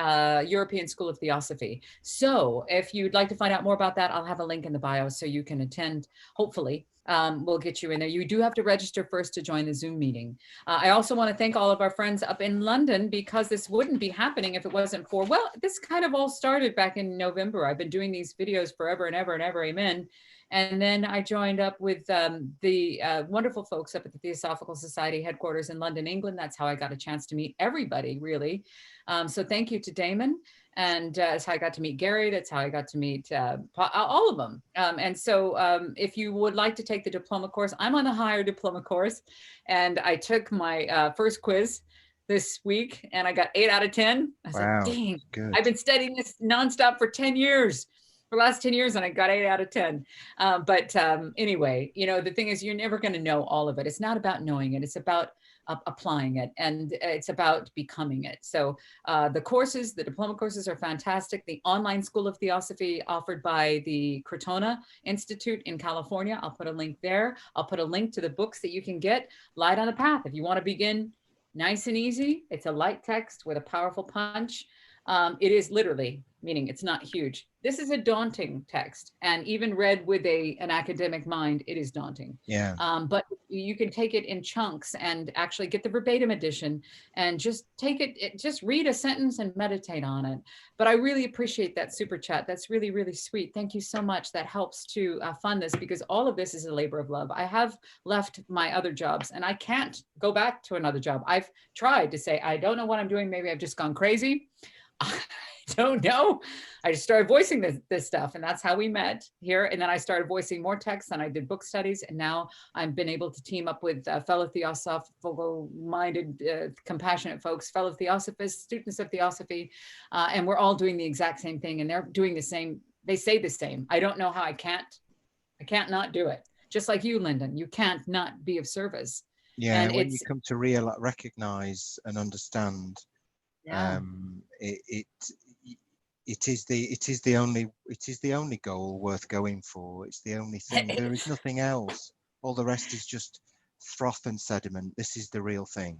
European School of Theosophy. So if you'd like to find out more about that, I'll have a link in the bio so you can attend, hopefully. We'll get you in there. You do have to register first to join the Zoom meeting. I also want to thank all of our friends up in London, because this wouldn't be happening if it wasn't for, well, this kind of all started back in November. I've been doing these videos forever and ever and ever, amen. And then I joined up with the wonderful folks up at the Theosophical Society headquarters in London, England. That's how I got a chance to meet everybody, really. So thank you to Damon. And that's how I got to meet Gary. That's how I got to meet all of them. And so if you would like to take the diploma course, I'm on the higher diploma course. And I took my first quiz this week and I got 8 out of 10. I was like, dang, good. I've been studying this nonstop for 10 years. For the last 10 years, and I got 8 out of 10. Anyway, you know, the thing is, you're never going to know all of it. It's not about knowing it. It's about applying it, and it's about becoming it. So the courses, the diploma courses are fantastic. The online School of Theosophy offered by the Crotona Institute in California, I'll put a link there. I'll put a link to the books that you can get. Light on the Path. If you want to begin nice and easy, it's a light text with a powerful punch. It is literally, meaning it's not huge. This is a daunting text, and even read with an academic mind, it is daunting. Yeah. But you can take it in chunks and actually get the verbatim edition and just take it, just read a sentence and meditate on it. But I really appreciate that super chat. That's really, really sweet. Thank you so much. That helps to fund this, because all of this is a labor of love. I have left my other jobs and I can't go back to another job. I've tried to say, I don't know what I'm doing. Maybe I've just gone crazy. I don't know. I just started voicing this stuff, and that's how we met here. And then I started voicing more texts, and I did book studies, and now I've been able to team up with fellow Theosophical-minded, compassionate folks, fellow Theosophists, students of Theosophy, and we're all doing the exact same thing, and they're doing the same. They say the same. I don't know how I can't not do it. Just like you, Lyndon, you can't not be of service. Yeah, And when you come to recognize and understand, yeah. it is the only goal worth going for. It's the only thing. There is nothing else. All the rest is just froth and sediment. This is the real thing.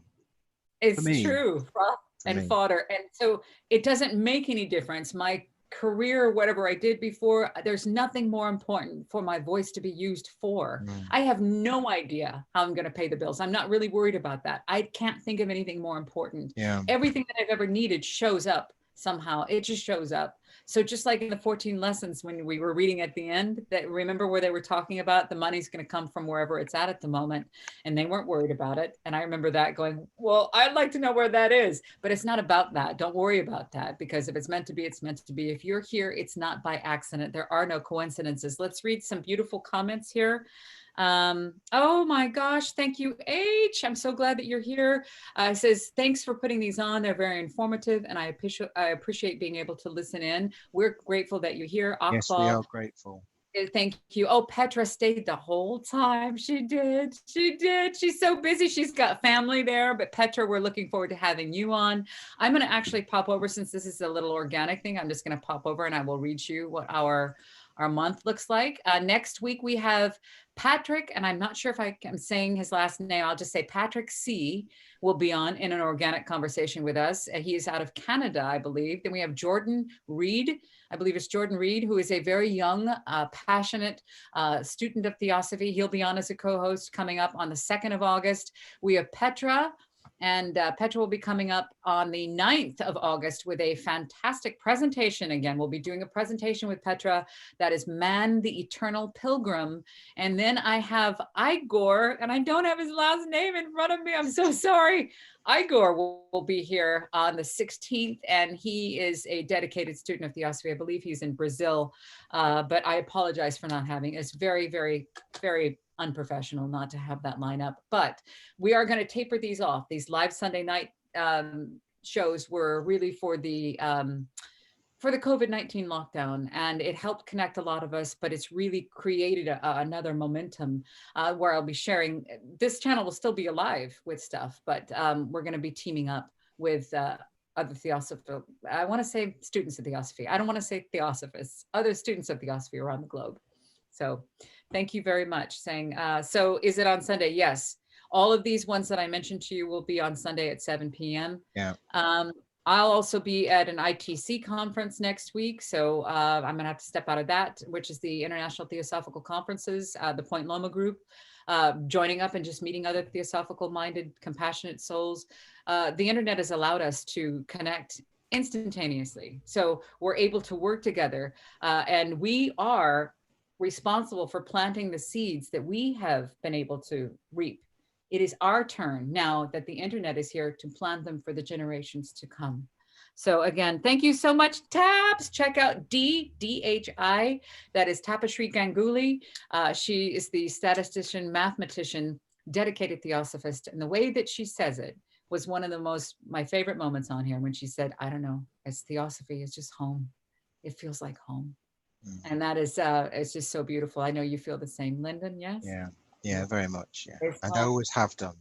It's true, froth and fodder. And so it doesn't make any difference. My career, whatever I did before, there's nothing more important for my voice to be used for. I have no idea how I'm going to pay the bills. I'm not really worried about that. I can't think of anything more important. Everything that I've ever needed shows up somehow. It just shows up. So just like in the 14 lessons, when we were reading at the end, that remember where they were talking about the money's going to come from wherever it's at the moment, and they weren't worried about it. And I remember that going, well, I'd like to know where that is, but it's not about that. Don't worry about that, because if it's meant to be, it's meant to be. If you're here, it's not by accident. There are no coincidences. Let's read some beautiful comments here. Oh my gosh, thank you, H. I'm so glad that you're here. It says, thanks for putting these on. They're very informative, and I appreciate being able to listen in. We're grateful that you're here. Akbal, yes, we are grateful. Thank you. Oh, Petra stayed the whole time. She did. She did. She's so busy. She's got family there. But Petra, we're looking forward to having you on. I'm going to actually pop over, since this is a little organic thing. I'm just going to pop over and I will read you what our month looks like. Next week, we have Patrick, and I'm not sure if I'm saying his last name. I'll just say Patrick C. will be on in an organic conversation with us. He is out of Canada, I believe. Then we have Jordan Reed. I believe it's Jordan Reed, who is a very young, passionate student of Theosophy. He'll be on as a co-host coming up on the 2nd of August. We have Petra. And Petra will be coming up on the 9th of August with a fantastic presentation. Again, we'll be doing a presentation with Petra that is Man, the Eternal Pilgrim. And then I have Igor, and I don't have his last name in front of me. I'm so sorry. Igor will be here on the 16th, and he is a dedicated student of Theosophy. I believe he's in Brazil, but I apologize for not having. It's very, very, very unprofessional not to have that lineup, but we are going to taper these off. These live Sunday night shows were really for the COVID-19 lockdown, and it helped connect a lot of us, but it's really created another momentum where I'll be sharing. This channel will still be alive with stuff, but we're going to be teaming up with other Theosophical, I want to say students of Theosophy. I don't want to say Theosophists, other students of Theosophy around the globe. So thank you very much. So is it on Sunday? Yes. All of these ones that I mentioned to you will be on Sunday at 7 p.m. Yeah. I'll also be at an ITC conference next week. So I'm going to have to step out of that, which is the International Theosophical Conferences, the Point Loma group, joining up and just meeting other theosophical-minded, compassionate souls. The internet has allowed us to connect instantaneously. So we're able to work together, and we are responsible for planting the seeds that we have been able to reap. It is our turn now that the internet is here to plant them for the generations to come. So again, thank you so much, Taps. Check out DHI. That is Tapashri Ganguly. She is the statistician, mathematician, dedicated theosophist. And the way that she says it was one of my favorite moments on here, when she said, I don't know, as Theosophy is just home. It feels like home. And that is, it's just so beautiful. I know you feel the same, Lyndon, yes? Yeah, very much, yeah. And I always have done,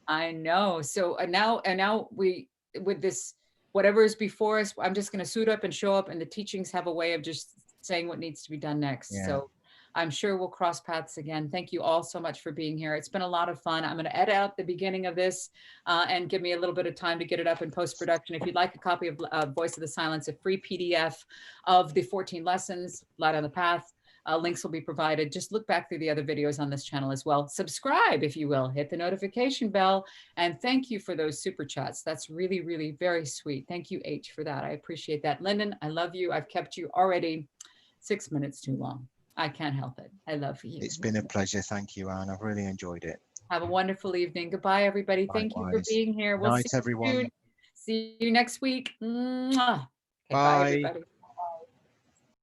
I know. So now we, with this, whatever is before us, I'm just going to suit up and show up, and the teachings have a way of just saying what needs to be done next. Yeah. So I'm sure we'll cross paths again. Thank you all so much for being here. It's been a lot of fun. I'm going to edit out the beginning of this and give me a little bit of time to get it up in post-production. If you'd like a copy of Voice of the Silence, a free PDF of the 14 lessons, Light on the Path, links will be provided. Just look back through the other videos on this channel as well. Subscribe, if you will, hit the notification bell. And thank you for those super chats. That's really, really very sweet. Thank you, H, for that. I appreciate that. Lyndon, I love you. I've kept you already 6 minutes too long. I can't help it. I love you. It's been a pleasure. Thank you, Anne. I've really enjoyed it. Have a wonderful evening. Goodbye, everybody. Thank you for being here. We'll see you soon. See you next week. Mwah. Okay, bye, Bye. everybody.